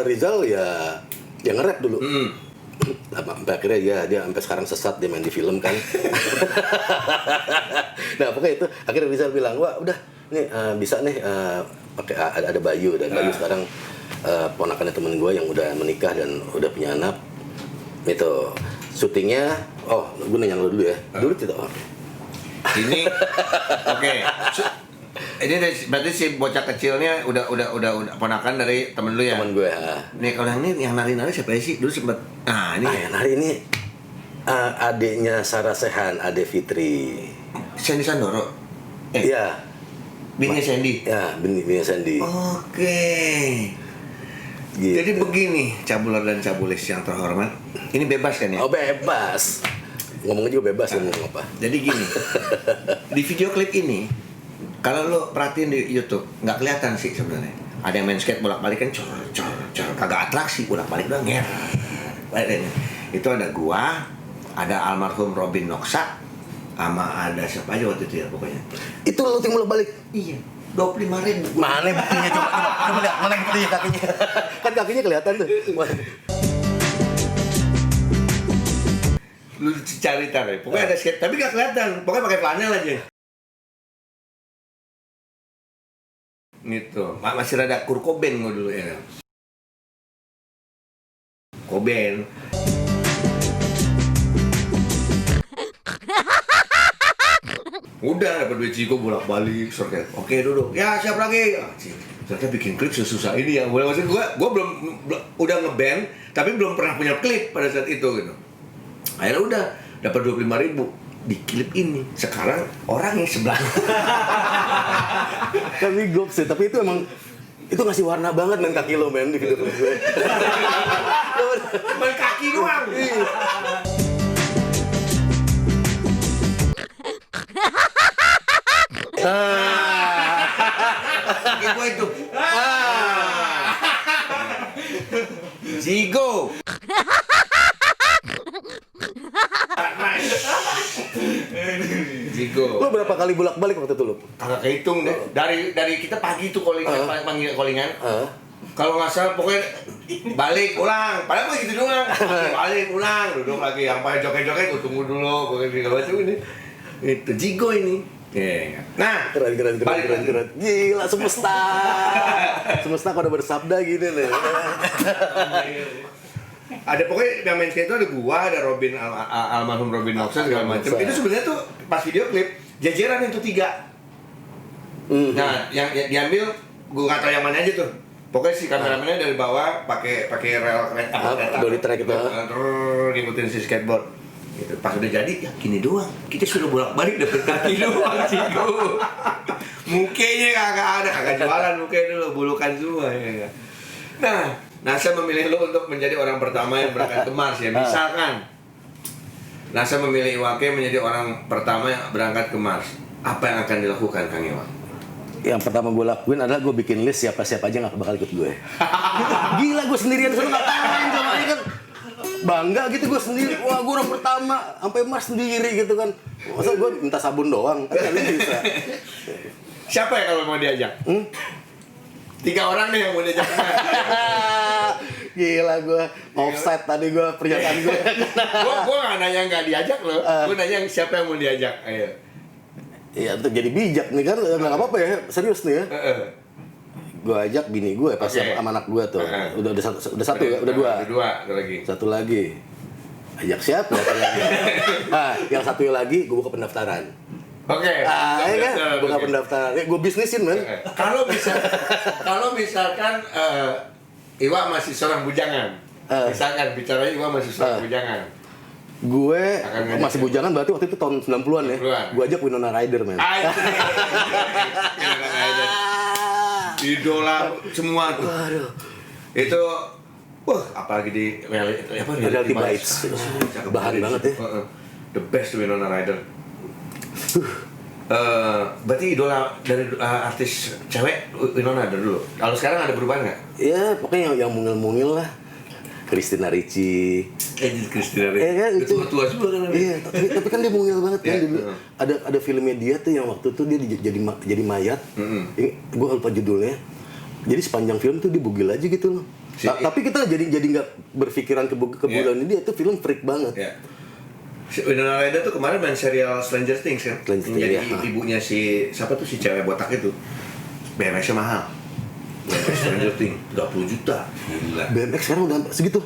Rizal ya nge-rap dulu. Sampai akhirnya dia sampai sekarang sesat, dia main di film kan. Nah pokoknya itu akhirnya Rizal bilang, wah udah nih bisa nih pakai ada Bayu, dan Bayu sekarang ponakannya temen gue yang udah menikah dan udah punya anak. Itu syutingnya, gue nanya lo dulu ya. Dulu tidak Ini oke. Ini berarti si bocah kecilnya udah ponakan dari temen lu ya? Temen gue. Nih kalau yang nari siapa sih? Dulu sempet. Nah, ini yang nari ini adiknya Sarah Sehan, Ade Fitri. Sandy Sandoro. Iya. Bini Sandy. Ya, bini Sandy. Oke. Gitu. Jadi begini, cabuler dan cabulis yang terhormat. Ini bebas kan ya? Oh, bebas. Ngomongnya juga bebas, ngomong apa. Jadi gini. Di video klip ini, kalau lo perhatiin di YouTube, nggak kelihatan sih sebenarnya. Ada yang main skate bolak-balik kan, cor, kagak atraksi, bolak-balik doang ya. Itu ada gua, ada almarhum Robin Noksa, sama ada siapa aja waktu itu ya pokoknya. Itu lo tinggal balik. Iya. 25.000. Mana buktinya coba lihat, mana buktinya kakinya. Kan kakinya kelihatan tuh. Lu cari tar ya. Pokoknya ada skate, tapi nggak kelihatan. Pokoknya pakai flanel aja. Gitu. Masih rada Kurt Cobain gua dulu ya. Cobain. Udah dapat duit Cigo bolak-balik sorket. Oke duduk. Ya siap lagi. Ternyata bikin klip susah ini ya. Maksud gue belum udah ngeband tapi belum pernah punya klip pada saat itu gitu. Akhirnya udah dapat 25.000 di klip ini. Sekarang orangnya sebelah. Tapi goks sih, tapi itu emang itu ngasih warna banget main kaki lo men di video klip gue. Main kaki doang. Kaki gue itu. Zigo. Zigo. Lo berapa kali bolak-balik waktu itu lo? Agak kehitung deh. Dari kita pagi tuh panggil callingan. Kalau nggak salah pokoknya balik ulang. Padahal gue gitu doang. Balik ulang, duduk lagi. Yang paling joget-joget gue tunggu dulu. Pokoknya segala macam ini. Itu Zigo ini. Nah, Keren. Gila semesta. Semesta kalau udah bersabda gini nih. ada pokoknya yang main skate itu ada gua, ada Robin almarhum Robin Noxer segala macam. Itu sebenarnya tuh pas video klip jajaran itu 3. Nah, yang diambil gua nggak tahu yang mana aja tuh. Pokoknya si kameramennya dari bawah pakai rel kereta. Dolly track itu. Ngikutin si skateboard. Gitu. Pas udah jadi ya gini doang. Kita sudah bolak-balik dapet kaki doang Cigo. Mukanya kagak jualan mukanya dulu, bulukan semua ya. Nah, saya memilih lo untuk menjadi orang pertama yang berangkat ke Mars ya. Misalkan NASA memilih Iwake menjadi orang pertama yang berangkat ke Mars. Apa yang akan dilakukan Kang Iwa? Yang pertama gue lakuin adalah gue bikin list siapa-siapa aja gak bakal ikut gue. Gila gue sendirian sana ngapain sama ini kan. Bangga gitu gue sendiri. Wah gue orang pertama sampai Mars sendiri gitu kan. Masa gue minta sabun doang kan bisa. Siapa ya kalau mau diajak? 3 orang nih yang mau diajak. Gila gue offside tadi gue pernyataan gue. Gue nggak nanya nggak diajak loh. Gue nanya siapa yang mau diajak. Ayo. Iya untuk jadi bijak nih kan nggak apa-apa ya serius nih ya. Gue ajak bini gue pas sama anak gue tuh. Udah satu ya udah 2. Udah 2 lagi. Satu lagi. Ajak siapa? Yang satu lagi gue buka pendaftaran. Oke. Ya kan? Buka pendaftaran. Gue bisnisin man. Kalau misalkan Iwa masih seorang bujangan. Misalkan bicaranya Iwa masih seorang bujangan. Gue masih bujangan berarti waktu itu tahun 90-an ya. Gue ajak Winona Ryder man. Winona Ryder. Idola semua tuh. Waduh. Itu apalagi di Reality Bites. Bahan banget ya. The best Winona Ryder. Berarti idola dari artis cewek Winona ada dulu. Kalau sekarang ada perubahan nggak? Ya pokoknya yang mungil-mungil lah. Christina Ricci. Christina Ricci. Kan, itu tua semua kan? Iya, tapi kan dia mungil banget kan. Ada filmnya dia tuh yang waktu itu dia jadi mayat. Gue lupa judulnya. Jadi sepanjang film tuh dia bugil aja gitu loh. Tapi kita jadi nggak berpikiran kebugilan ini. Dia tuh film freak banget. Winona Ryder tuh kemarin main serial Stranger Things kan? Jadi ibunya si siapa tuh si cewek botak itu. BMX-nya mahal. BMX Stranger Things 30 juta. Gila. BMX sekarang udah segitu.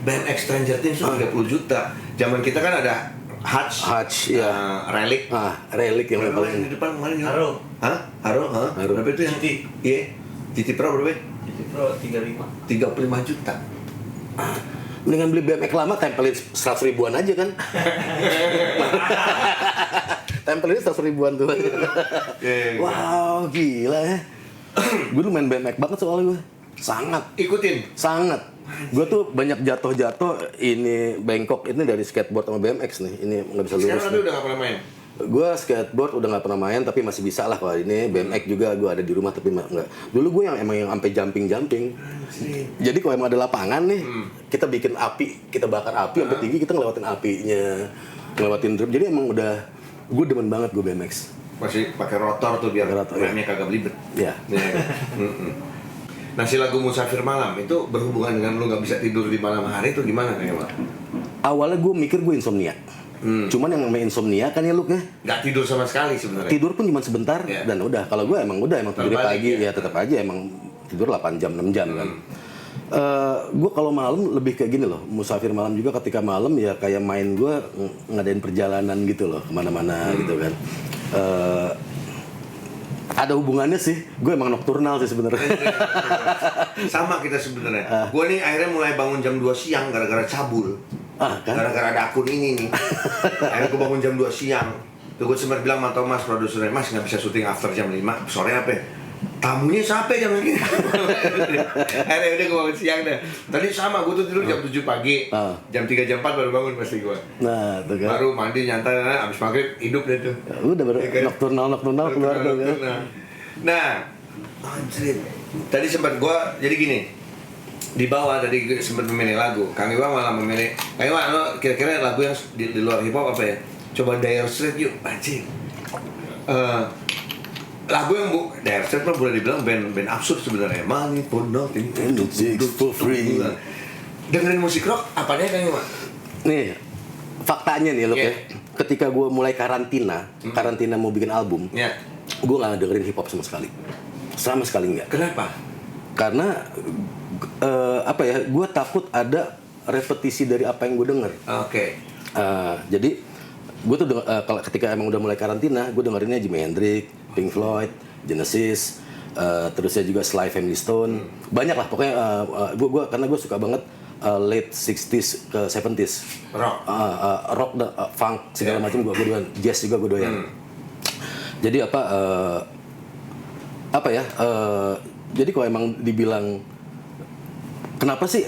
BMX Stranger Things tuh 30 juta. Zaman kita kan ada Hutch ya. Relic. Relic yang paling di depan kemarin. Haro. Haro. Berapa itu yang GT? Iya. GT Pro berapa? GT Pro 35. 35 juta. Mendingan beli BMX lama tempelin 100 ribuan aja kan. Tempelin 100 ribuan tuh. Wow, gila ya. Gue tuh main BMX banget soalnya gue. Sangat. Ikutin? Sangat. Gue tuh banyak jatuh-jatuh ini bengkok ini dari skateboard sama BMX nih. Ini nggak bisa lurus. Sekarang udah nggak pernah main? Gue skateboard udah nggak pernah main tapi masih bisa lah kalau ini BMX juga gue ada di rumah tapi nggak. Dulu gue yang sampai jumping. Jadi kalau emang ada lapangan nih, kita bikin api, kita bakar api sampai tinggi kita ngelewatin apinya, ngelewatin drip. Jadi emang udah gue demen banget gue BMX. Masih pakai rotor tuh biar remnya kagak belibet. Iya. Nah si lagu Musafir Malam itu berhubungan dengan lu nggak bisa tidur di malam hari itu gimana nih Pak? Awalnya gue mikir gue insomnia. Cuman yang namanya insomnia kan ya Luk ya. Nggak tidur sama sekali sebenarnya. Tidur pun cuma sebentar dan udah. Kalau gue emang tidur pagi ya tetap aja emang tidur 8 jam 6 jam kan. Gue kalau malam lebih kayak gini loh. Musafir malam juga ketika malam ya kayak main gue ngadain perjalanan gitu loh kemana-mana gitu kan. ada hubungannya sih. Gue emang nokturnal sih sebenarnya. Sama kita sebenarnya. Gue nih akhirnya mulai bangun jam 2 siang gara-gara cabul. Kan? Gara-gara ada akun ini nih. Akhirnya gue bangun jam 2 siang. Tuh gue sempat bilang sama Thomas, produsernya, Mas nggak bisa syuting after jam 5, sore apa ya? Tamunya sampai jam segini. Akhirnya udah gue bangun siang deh. Tadi sama, gue tuh tidur jam 7 pagi. Jam 3, jam 4 baru bangun pasti gue. Nah, tuh kan. Baru mandi, nyantai, abis maghrib hidup deh tuh. Ya, udah baru Ya kan? nokturnal keluar tuh kan. Nah, anjir. Tadi sempat gue, jadi gini. Di bawah tadi gue sempat memilih lagu. Kang Iwan malah memilih. Kang Iwan, lo kira-kira lagu yang di luar hip hop apa ya? Coba Dire Straits yuk, anjing. Lagu yang Dire Straits mah boleh dibilang band absurd sebenarnya. Money for nothing, music for free. Dengerin musik rock, apanya Kang Iwan? Nih, faktanya nih lo Yeah. ketika gue mulai karantina mau bikin album, Ya. gue nggak dengerin hip hop sama sekali nggak. Kenapa? Karena apa ya, gue takut ada repetisi dari apa yang gue denger. Oke. Jadi gue tuh kalau ketika emang udah mulai karantina, gue dengerinnya Jimi Hendrix, Pink Floyd, Genesis, terus saya juga Sly Family Stone, banyak lah pokoknya. Karena gue suka banget late 60s ke 70s Rock. rock, funk segala macam gue doyan, jazz juga gue doyan. Jadi apa ya? Jadi kalau emang dibilang kenapa sih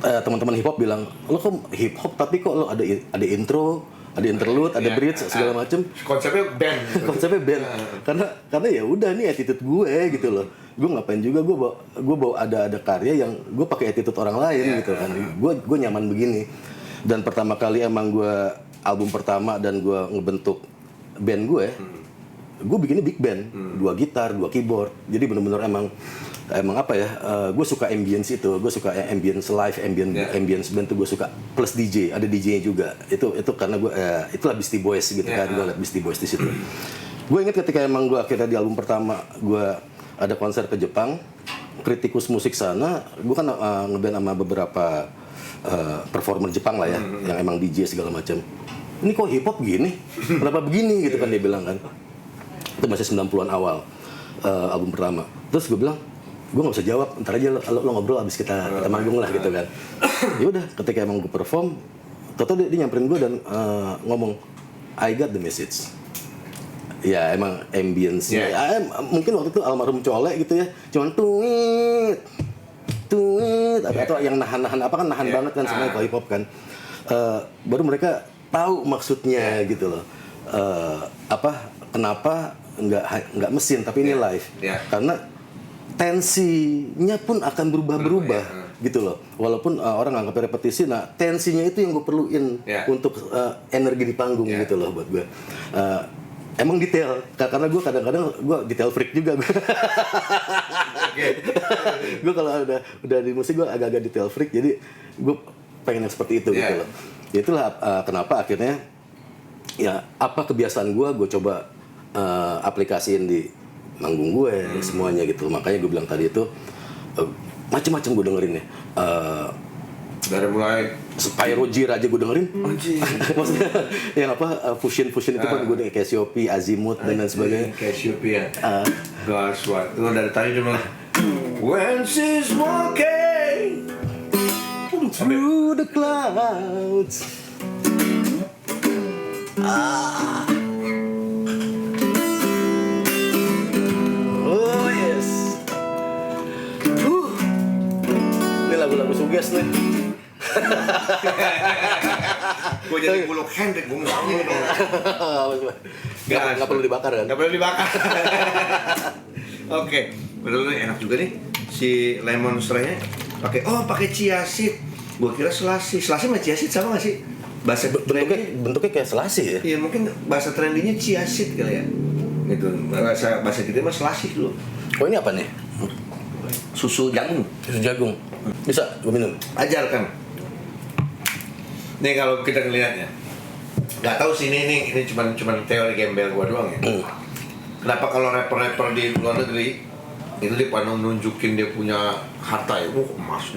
teman-teman hip hop bilang lo kok hip hop tapi kok lo ada intro, ada interlude, ada bridge segala macem. Konsepnya band. Konsepnya band. Karena ya udah nih attitude gue gitu loh. Gue ngapain juga gue bawa ada karya yang gue pakai attitude orang lain gitu kan. Gue nyaman begini. Dan pertama kali emang gue album pertama dan gue ngebentuk band gue bikinnya big band, 2 gitar, 2 keyboard. Jadi bener-bener emang apa ya, gue suka ambience itu, gue suka ambience live, ambience band tuh gue suka, plus DJ, ada DJ-nya juga. Itu karena gue itulah Beastie Boys gitu kan, gue liat Beastie Boys di situ. Gue inget ketika emang gue akhirnya di album pertama gue ada konser ke Jepang, kritikus musik sana, gue kan ngeband sama beberapa performer Jepang lah ya, yang emang DJ segala macam. Ini kok hip hop gini? Kenapa begini gitu kan dia bilang kan. Itu masih 90-an awal album pertama. Terus gue bilang, gue nggak bisa jawab, ntar aja lo ngobrol abis kita manggung lah gitu kan. Ya udah, ketika emang gue perform, tau dia nyamperin gue dan ngomong, I got the message. Ya emang ambience-nya, mungkin waktu itu almarhum Cole gitu ya, cuman tuit, atau yang nahan banget kan sebenarnya kalau hip hop kan. Baru mereka tahu maksudnya gitu loh. Kenapa nggak mesin tapi ini live? Karena tensinya pun akan berubah gitu loh. Walaupun orang nganggap repetisi, nah tensinya itu yang gue perluin untuk energi di panggung gitu loh buat gue. Emang detail, karena gue kadang-kadang gue detail freak juga. Gue kalau udah di musik gue agak-agak detail freak, jadi gue pengen yang seperti itu gitu loh. Ya itulah kenapa akhirnya ya apa kebiasaan gue coba aplikasiin di manggung gue semuanya gitu. Makanya gue bilang tadi itu macam-macam gue dengerin ya. Dari mulai Spyro Jir aja gue dengerin. Maksudnya yang fusion itu kan gue dengerin Cassiope, Azimuth dan lain sebagainya. Cassiope ya. Gosh, what? Itu dari tadi dia bilang When she's walking through the clouds. Oh yes. Ini lagu-lagu suges nih. gue jadi buluk Hendrik, gue ngomongin dong. Nggak perlu dibakar kan? Nggak perlu dibakar. Oke, betul-betul enak juga nih si lemon stray-nya. Pakai chia seed. Gue kira selasi sama chia seed sama nggak sih? Bahasa bentuknya kayak selasi ya? Iya, mungkin bahasa trendinya chia seed kali ya. Gitu. Bahasa kita mah selasi dulu. Oh ini apa nih? Susu jagung. Susu jagung. Bisa gue minum. Ajarkan. Nih kalau kita ngelihatnya, nggak tahu sih ini cuma teori gembel gua doang ya. Kenapa kalau rapper di luar negeri itu dia pada nunjukin dia punya harta ya, emas,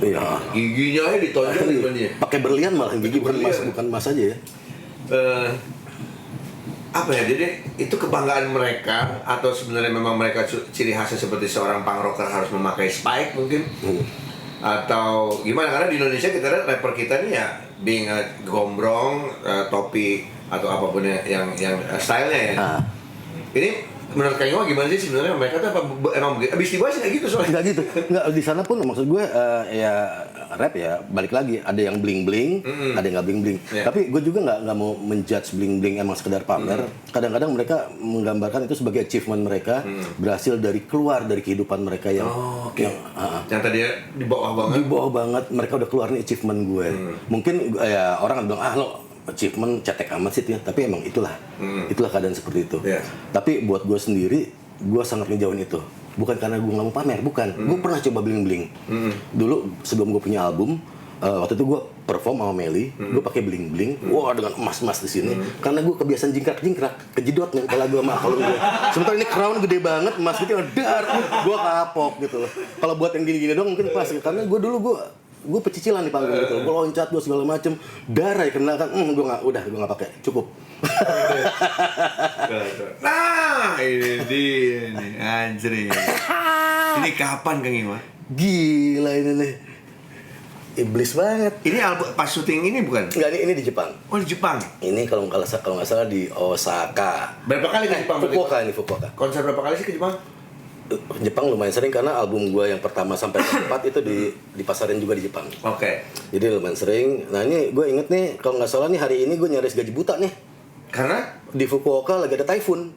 giginya aja ditonjol gitu dia. Pakai berlian malah gigi bukan emas aja ya. apa ya, jadi itu kebanggaan mereka atau sebenarnya memang mereka ciri khasnya seperti seorang punk rocker harus memakai spike mungkin atau gimana, karena di Indonesia kita lihat rapper kita nih ya being gombrong, topi atau apapun yang stylenya ya. Ini menurut Kang Iwa gimana sih sebenarnya mereka tuh apa emang begitu? Beastie Boys nggak gitu soalnya? Nggak gitu, nggak di sana pun maksud gue ya rap ya balik lagi ada yang bling bling, ada yang nggak bling bling. Tapi gue juga nggak mau menjudge bling bling emang sekedar pamer. Kadang-kadang mereka menggambarkan itu sebagai achievement mereka berhasil dari keluar dari kehidupan mereka yang yang tadi di bawah banget. Di bawah banget mereka udah keluar nih achievement gue. Mungkin ya orang bilang lo achievement cetek amat sih ya, tapi emang itulah keadaan seperti itu. Tapi buat gue sendiri, gue sangat ngejauhin itu. Bukan karena gue nggak mau pamer, bukan. Gue pernah coba bling-bling. Dulu sebelum gue punya album, waktu itu gue perform sama Melly, gue pakai bling-bling, wah dengan emas-emas di sini. Karena gue kebiasaan jingkrak-jingkrak, kejedot nih kalau gue sama kalung gue. Sementara ini crown gede banget, emas gitu, dar, gue kapok gitu loh. Kalau buat yang gini-gini dong mungkin pas, karena gue dulu gue pecicilan di panggung gitu, gue loncat gue segala macem, darah ya kena kan, gue nggak pakai, cukup. Nah ini dia nih anjir. Ini kapan Kang Iwa? Gila ini nih, iblis banget. Ini album pas syuting ini bukan? Enggak, ini di Jepang. Oh di Jepang. Ini kalau nggak salah di Osaka. Berapa kali ke Jepang? Fukuoka. Konser berapa kali sih ke Jepang? Jepang lumayan sering karena album gue yang pertama sampai keempat itu dipasarin juga di Jepang. Oke. Jadi lumayan sering. Nah ini gue inget nih, kalau nggak salah nih hari ini gue nyaris gaji buta nih. Karena di Fukuoka lagi ada typhoon.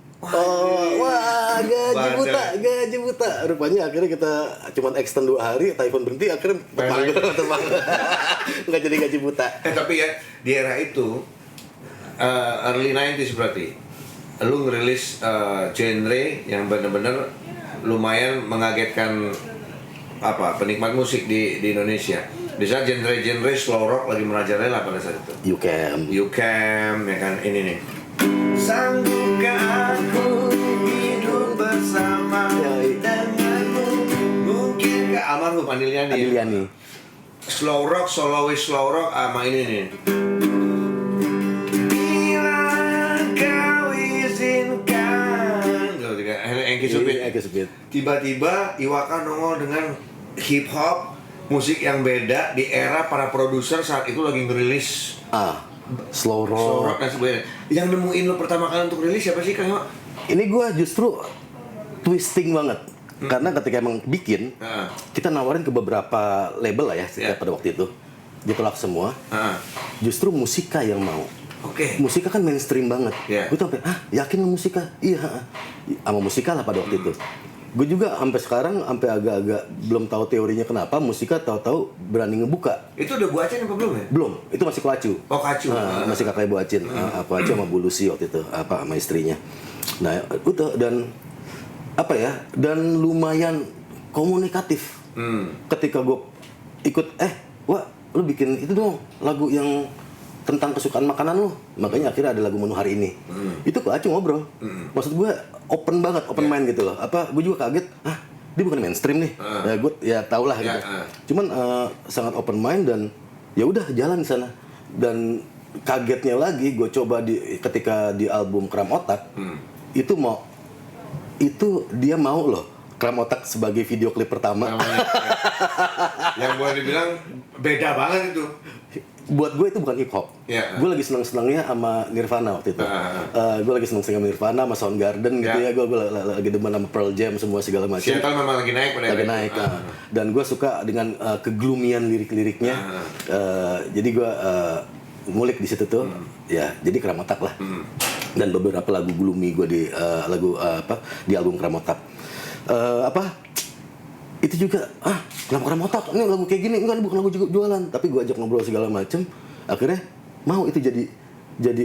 Gaji buta. Rupanya akhirnya kita cuma extend 2 hari, typhoon berhenti, akhirnya terbang. Nggak jadi gaji buta. Tapi ya di era itu early 90s berarti lu ngerilis genre yang bener-bener lumayan mengagetkan penikmat musik di Indonesia. Bisa genre slow rock lagi merajalela pada saat itu. You Can, ya kan, ini nih. Sanggupkah aku hidup bersama denganmu? Mungkinkah almarhum Aniliani. Slow rock, soloist slow rock sama ini nih. Bila kau izinkan. Engki Supit. Tiba-tiba Iwaka nongol dengan hip hop, musik yang beda di era para produser saat itu lagi ngerilis slow rock dan sebagainya. Yang nemuin lo pertama kali untuk rilis siapa sih Kang Iwa? Ini gue justru twisting banget. Karena ketika emang bikin, kita nawarin ke beberapa label lah ya pada waktu itu. Ditolak semua. Justru Musika yang mau. Musika kan mainstream banget. Gue tuh sampai, yakin lo Musika? Iya, sama Musika lah pada waktu itu. Gue juga sampai sekarang sampai agak-agak belum tahu teorinya kenapa Musika tahu-tahu berani ngebuka. Itu udah Bu Acin apa belum ya? Belum, itu masih Koacu. Oh Koacu. Masih kakak Bu Acin. Koacu sama Bu Lucy waktu itu, sama istrinya. Nah, udah dan dan lumayan komunikatif. Ketika gue ikut, wah, lu bikin itu dong lagu yang tentang kesukaan makanan lu, makanya akhirnya ada lagu menu hari ini. Itu Koacu ngobrol. Maksud gue open banget, open mind gitu loh. Gue juga kaget, dia bukan mainstream nih. Ya gue tau lah gitu. Cuman sangat open mind dan ya udah jalan di sana. Dan kagetnya lagi gue coba ketika di album Kram Otak, itu dia mau loh Kram Otak sebagai video klip pertama. Yang boleh dibilang beda banget itu. Buat gue itu bukan hip hop. Gue lagi senang-senangnya sama Nirvana waktu itu. Gue lagi senang-senang sama Nirvana, sama Soundgarden gitu ya. Gue lagi demen sama Pearl Jam semua segala macam. Seattle memang lagi naik pada naik. Dan gue suka dengan keglumian lirik-liriknya. Jadi gue ngulik di situ tuh. Ya, jadi Kram Otak lah. Dan beberapa lagu gloomy gue di di album Kram Otak. Itu juga kenapa Kram Otak ini lagu kayak gini, enggak, bukan lagu jualan, tapi gue ajak ngobrol segala macem, akhirnya mau itu jadi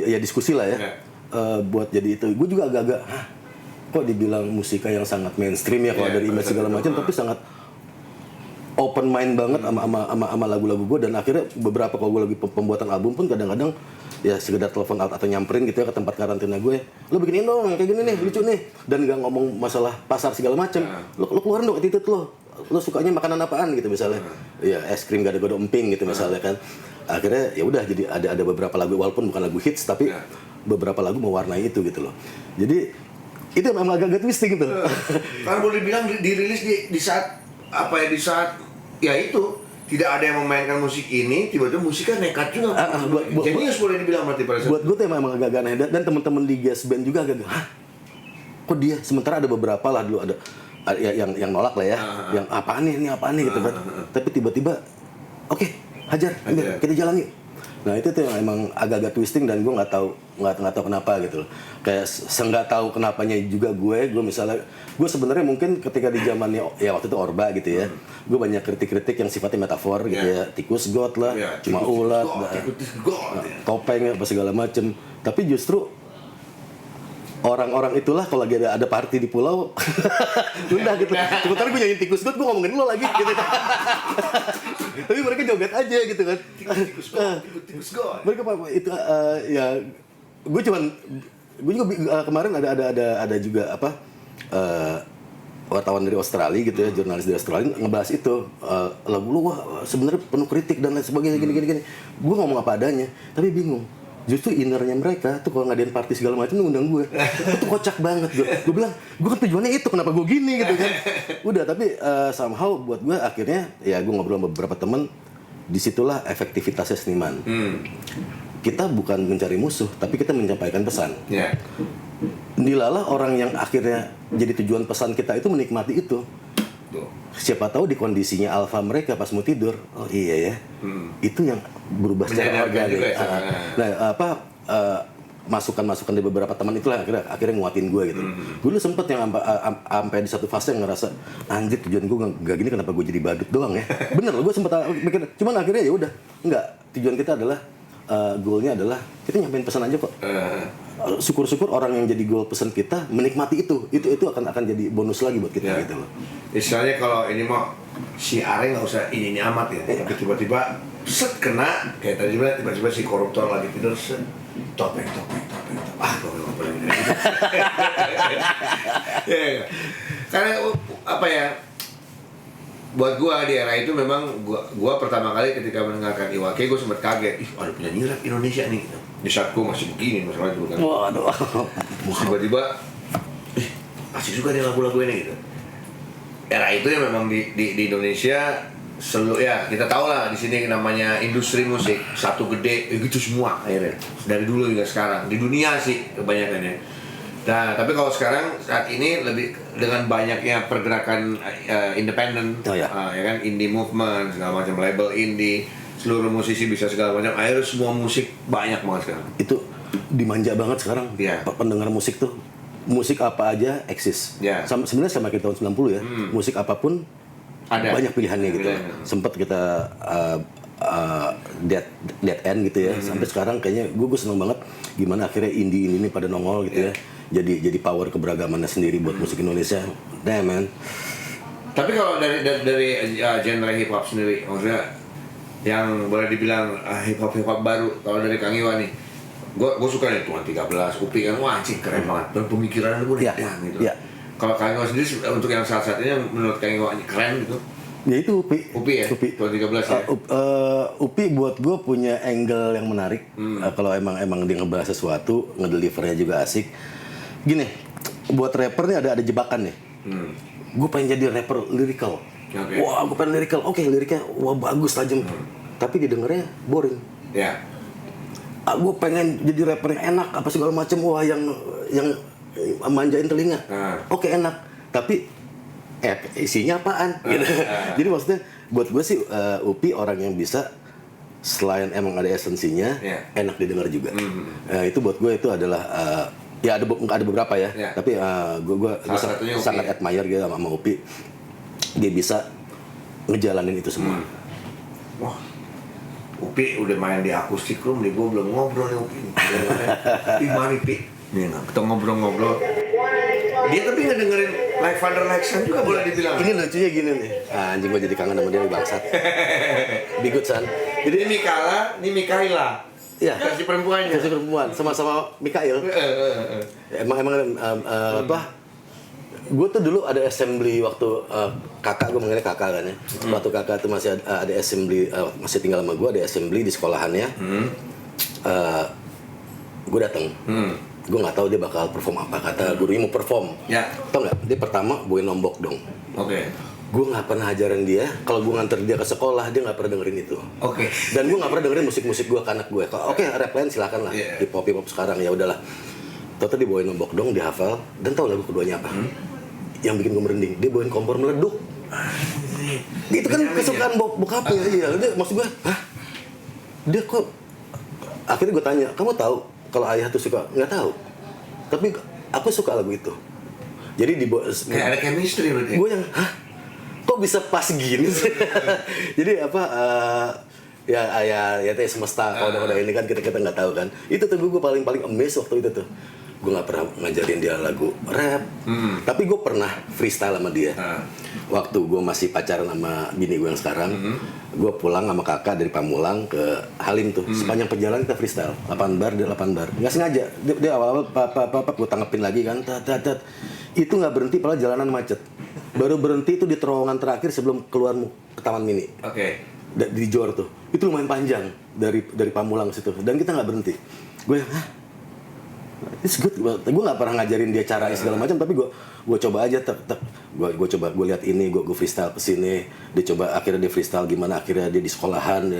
ya diskusi lah ya. Buat jadi itu gue juga agak-agak kok dibilang Musika yang sangat mainstream ya kalau dari image segala macam, tapi sangat open mind banget sama lagu-lagu gue. Dan akhirnya beberapa kalau gue lagi pembuatan album pun kadang-kadang ya sekedar telepon atau nyamperin gitu ya ke tempat karantina gue, lo bikinin dong kayak gini nih, lucu nih, dan nggak ngomong masalah pasar segala macem, lo keluarin dong attitude lo sukanya makanan apaan gitu misalnya, ya es krim gado-gado emping gitu misalnya kan. Akhirnya ya udah jadi ada beberapa lagu walaupun bukan lagu hits tapi beberapa lagu mewarnai itu gitu loh. Jadi itu memang agak-agak twisting gitu. Kan boleh bilang dirilis di saat apa ya, di saat ya itu tidak ada yang memainkan musik ini, tiba-tiba musiknya nekat juga. Jenius boleh dibilang berarti pada saat. Buat gue tuh emang agak-agak aneh, dan teman-teman di Gas Band juga agak, hah? Kok dia? Sementara ada beberapa lah dulu ada yang nolak lah ya, yang apaan nih, ini apaan nih gitu kan. Tapi tiba-tiba, oke, hajar, kita jalan yuk. Nah itu tuh yang emang agak-agak twisting, dan gue nggak tahu kenapa gitu loh. Kayak nggak tahu kenapanya juga gue misalnya, gue sebenarnya mungkin ketika di zamannya ya waktu itu Orba gitu ya, gue banyak kritik-kritik yang sifatnya metafor gitu ya, tikus got lah, cuma ulat, topeng apa segala macem. Tapi justru orang-orang itulah kalau lagi ada party di pulau, udah gitu. Sementara gue nyanyiin tikus got, gue ngomongin lo lagi gitu. Tapi mereka joget aja gitu kan. Tikus got. Mereka itu ya gue juga kemarin ada juga apa wartawan dari Australia gitu ya, jurnalis dari Australia ngebahas itu lagu lu wah sebenarnya penuh kritik dan lain sebagainya gini. Gue ngomong apa adanya, tapi bingung. Justru innernya mereka tuh kalau ngadain party segala macam ngundang gue. Itu kocak banget gue. Gue bilang, gue kan tujuannya itu, kenapa gue gini gitu kan. Udah, tapi somehow buat gue akhirnya ya gue ngobrol sama beberapa temen, disitulah efektivitasnya seniman. Kita bukan mencari musuh, tapi kita menyampaikan pesan. Dilalah orang yang akhirnya jadi tujuan pesan kita itu menikmati itu. Siapa tahu di kondisinya alfa mereka pas mau tidur, oh iya ya, itu yang berubah secara organik. Masukan-masukan dari beberapa teman itulah akhirnya nguatin gue gitu. Gue dulu sempet yang sampai di satu fase yang ngerasa anjir tujuan gue gak gini, kenapa gue jadi badut doang ya. Bener loh, gue sempet mikir, cuman akhirnya ya udah enggak, tujuan kita adalah goalnya adalah kita nyampein pesan aja kok. Syukur-syukur orang yang jadi goal pesan kita menikmati itu akan jadi bonus lagi buat kita gitu loh. Istilahnya kalau ini mau si Are nggak usah ini amat ya, tapi tiba-tiba set kena kayak tadi bilang, tiba-tiba si koruptor lagi tidur set topeng gue nggak boleh gitu. Karena apa ya, buat gua di era itu memang gua pertama kali ketika mendengarkan Iwake gua sempat kaget, ada penyanyi rap Indonesia nih gitu. Di saat gua masih begini masalah dulu kan. Waduh. Tiba-tiba asik juga nih lagu-lagu ini gitu. Era itu ya memang di Indonesia selalu ya kita tahu lah di sini namanya industri musik satu gede gitu semua akhirnya dari dulu hingga sekarang di dunia sih kebanyakannya. Nah, tapi kalau sekarang saat ini lebih dengan banyaknya pergerakan independen, ya kan, indie movement segala macam, label indie, seluruh musisi bisa segala macam. Akhirnya semua musik banyak banget sekarang. Itu dimanja banget sekarang. Pendengar musik tuh, musik apa aja eksis. Sebenarnya sama kita tahun 90 ya, musik apapun ada banyak pilihannya gitu. Sempet kita dead end gitu ya. Sampai sekarang kayaknya gue seneng banget gimana akhirnya indie ini pada nongol gitu ya. Jadi power keberagamannya sendiri buat musik Indonesia. Damn man. Tapi kalau dari genre hip hop sendiri, maksudnya yang boleh dibilang hip hop baru, kalau dari Kang Iwan nih, gue suka nih Tuan 13, Upi kan, wah anjing keren banget, berpemikiran gue gitu. Kalau Kang Iwan sendiri untuk yang saat ini menurut Kang Iwan keren gitu? Ya itu Upi ya? Tuan 13 ya? Upi buat gue punya angle yang menarik. Kalau emang dia ngebahas sesuatu, ngedelivernya juga asik. Gini, buat rapper nih ada jebakan nih. Gue pengen jadi rapper lyrical. Wah, gue pengen lyrical. Oke, liriknya wah bagus, tajam. Tapi didengarnya boring. Gue pengen jadi rapper yang enak, apa segala macam. Wah, yang manjain telinga. Oke, enak. Tapi isinya apaan? Gitu. Jadi maksudnya buat gue sih Upi orang yang bisa selain emang ada esensinya, enak didengar juga. Itu buat gue itu adalah ya ada beberapa ya, tapi gue sangat admire gitu sama Upi. Dia bisa ngejalanin itu semua. Wah, Upi udah main di akustik room nih, gue belum ngobrol nih Upi. Gimana Pi? Nih, kita ngobrol-ngobrol. Dia tapi ngedengerin Like Father Like Son juga boleh dibilang. Ini lucunya gini nih. Anjing gue jadi kangen sama dia bangsat. Bigut san. Jadi ini Mikala, ini Mikaela. Iya. Kasih perempuannya. Kasih perempuan, sama-sama Mikael. Emang apa? Gue tuh dulu ada assembly waktu kakak, gue manggilnya kakak kan ya. Waktu kakak tuh masih ada assembly, masih tinggal sama gue, ada assembly di sekolahannya. gue datang. Gue nggak tahu dia bakal perform apa, kata gurunya mau perform. Ya. Tau nggak? Dia pertama bawain Lombok dong. Oke. Gue nggak pernah ajarin dia. Kalau gue nganter dia ke sekolah, dia nggak pernah dengerin itu. Oke. Dan gue nggak pernah dengerin musik-musik gue ke anak gue. Oke, rap lain silakan lah. Yeah. Hip hop sekarang ya udahlah. Tau dia bawain Lombok dong, dihafal. Dan tau lagu keduanya apa? Yang bikin gue merinding. Dia bawain Kompor Meleduk. Itu kan kesukaan bokapnya. Iya. Dia, maksud gue, hah? Dia kok? Akhirnya gue tanya, kamu tahu kalau ayah tuh suka? Nggak tahu. Tapi aku suka lagu itu. Jadi kayak ada chemistry berarti. Gue yang, hah? Kok bisa pas gini sih? Jadi apa? Ya teh semesta. Kalau udah ini kan kita nggak tahu kan. Itu tuh gue paling amazed waktu itu tuh. Gue nggak pernah ngajarin dia lagu rap. Tapi gue pernah freestyle sama dia. Waktu gue masih pacaran sama bini gue yang sekarang, gue pulang sama kakak dari Pamulang ke Halim tuh. Sepanjang perjalanan kita freestyle, 8 bar, dia 8 bar. Nggak sengaja, dia awal-awal gue tanggepin lagi kan, tat. Itu nggak berhenti, padahal jalanan macet. Baru berhenti itu di terowongan terakhir sebelum keluar ke Taman Mini. Oke. Di Jor tuh, itu lumayan panjang dari Pamulang situ. Dan kita nggak berhenti. Gue, hah? It's good. Gue nggak pernah ngajarin dia caranya segala macam, tapi gue coba aja gue lihat ini, gue freestyle kesini. Dia coba, akhirnya dia freestyle gimana, akhirnya dia di sekolahan,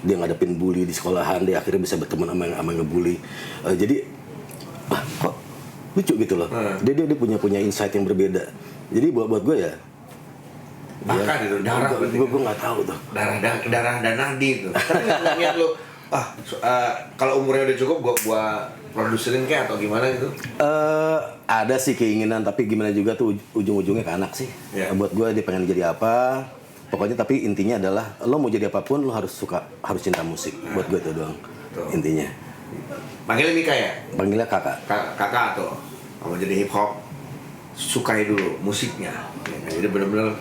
dia ngadepin bully di sekolahan, dia akhirnya bisa berteman sama yang ngebully. Jadi kok lucu gitu loh. Dia punya insight yang berbeda. Jadi buat gue ya, bahkan itu darah. Gue nggak tahu tuh. Darah dan nadi itu. Tapi nggak niat lu. Kalau umurnya udah cukup, gue produserin kayak atau gimana gitu? Ada sih keinginan, tapi gimana juga tuh ujung-ujungnya ke anak sih. Yeah. Buat gue dia pengen jadi apa, pokoknya tapi intinya adalah lo mau jadi apapun lo harus cinta musik. Buat gue itu doang. Intinya. Panggilnya Mika ya? Panggilnya kakak. Kakak tuh. Kamu jadi hip hop, sukai dulu musiknya. Ya, jadi benar-benar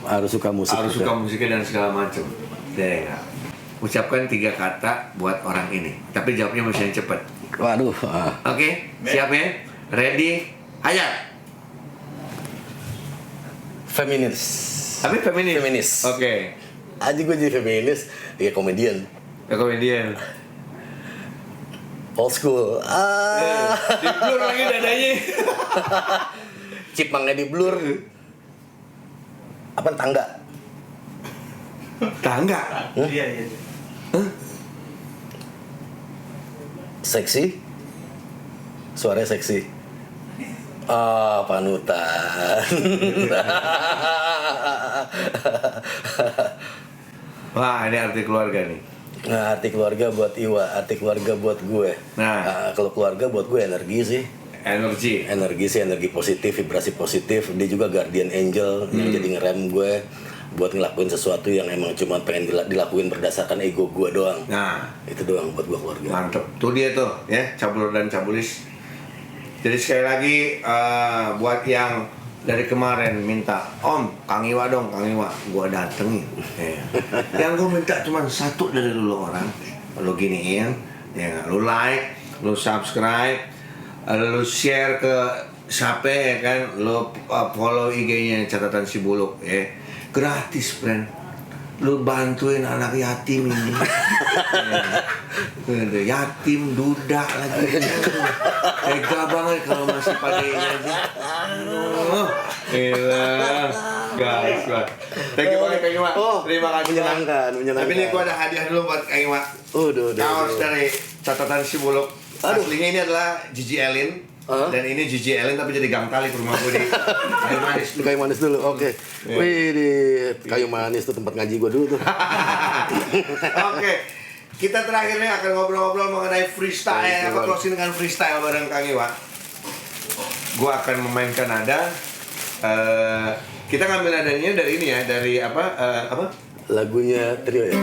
harus suka musik. Harus suka musiknya dan segala macam. Ya. Ucapkan 3 kata buat orang ini, tapi jawabnya mesti yang cepat. Waduh. Oke, siap ya? Ready? Hayat. Feminis. Tapi feminis. Oke. Aja gue jadi feminis, ya komedian. Komedian. Old school. Di blur lagi dadanya. Cipangnya di blur. Apa tangga? Tangga. Iya. Seksi. Suaranya seksi. Panutan. Wah, ini arti keluarga nih. Nah, arti keluarga buat Iwa, arti keluarga buat gue. Nah, kalau keluarga buat gue energi sih. Energi positif, vibrasi positif. Dia juga guardian angel yang jadi ngerem gue buat ngelakuin sesuatu yang emang cuma pengen dilakuin berdasarkan ego gue doang. Nah, itu doang buat gue keluarga. Mantep. Tuh dia tuh, ya, Cabulur dan Cabulis. Jadi sekali lagi buat yang dari kemarin minta, Om, Kang Iwa dong, Kang Iwa, gua datengin. Yang gua minta cuma satu dari lu orang, lu giniin, ya, lu like, lu subscribe, lu share ke siapa ya kan, lu follow IG-nya Catatan Si Buluk, ya, gratis, friend. Lu bantuin anak yatim ini. Yatim, duda lagi. Tega banget kalau masih pakai ini aja. Gila. Guys, thank you banget Kang Iwa. Terima kasih. Menyenangkan. Tapi ini gua ada hadiah dulu buat Kang Iwa. Kaos dari Catatan Si Buluk. Aslinya ini adalah Gigi Elin. Dan ini Gigi Elin tapi jadi gang tali ke rumah gue di Kayu Manis. Kayu Manis dulu, oke. Wih, di Kayu Manis tuh tempat ngaji gue dulu tuh. Oke. Kita terakhirnya akan ngobrol-ngobrol mengenai freestyle. Apa closing dengan freestyle bareng Kang Iwa. Gue akan memainkan nada. Kita ngambil nadanya dari ini ya, dari apa? Lagunya trio ya.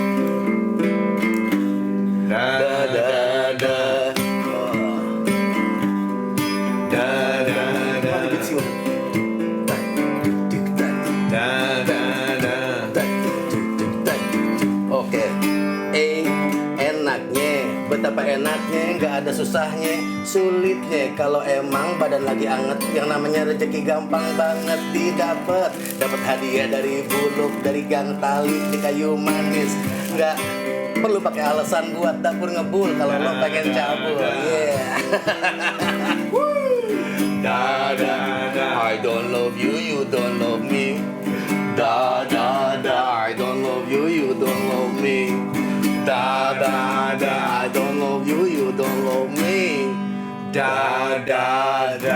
Oke, enaknya, betapa enaknya, nggak ada susahnya, sulitnya. Kalau emang badan lagi anget, yang namanya rezeki gampang banget didapat. Dapat hadiah dari Buluk, dari gang tali di Kayu Manis. Nggak perlu pakai alasan buat dapur ngebul kalau lo pengen cabul. Yeah. Da da da. I don't love you, you don't love me. Da da da. I don't love you, you don't love me. Da da da. I don't love you, you don't love me. Da da da.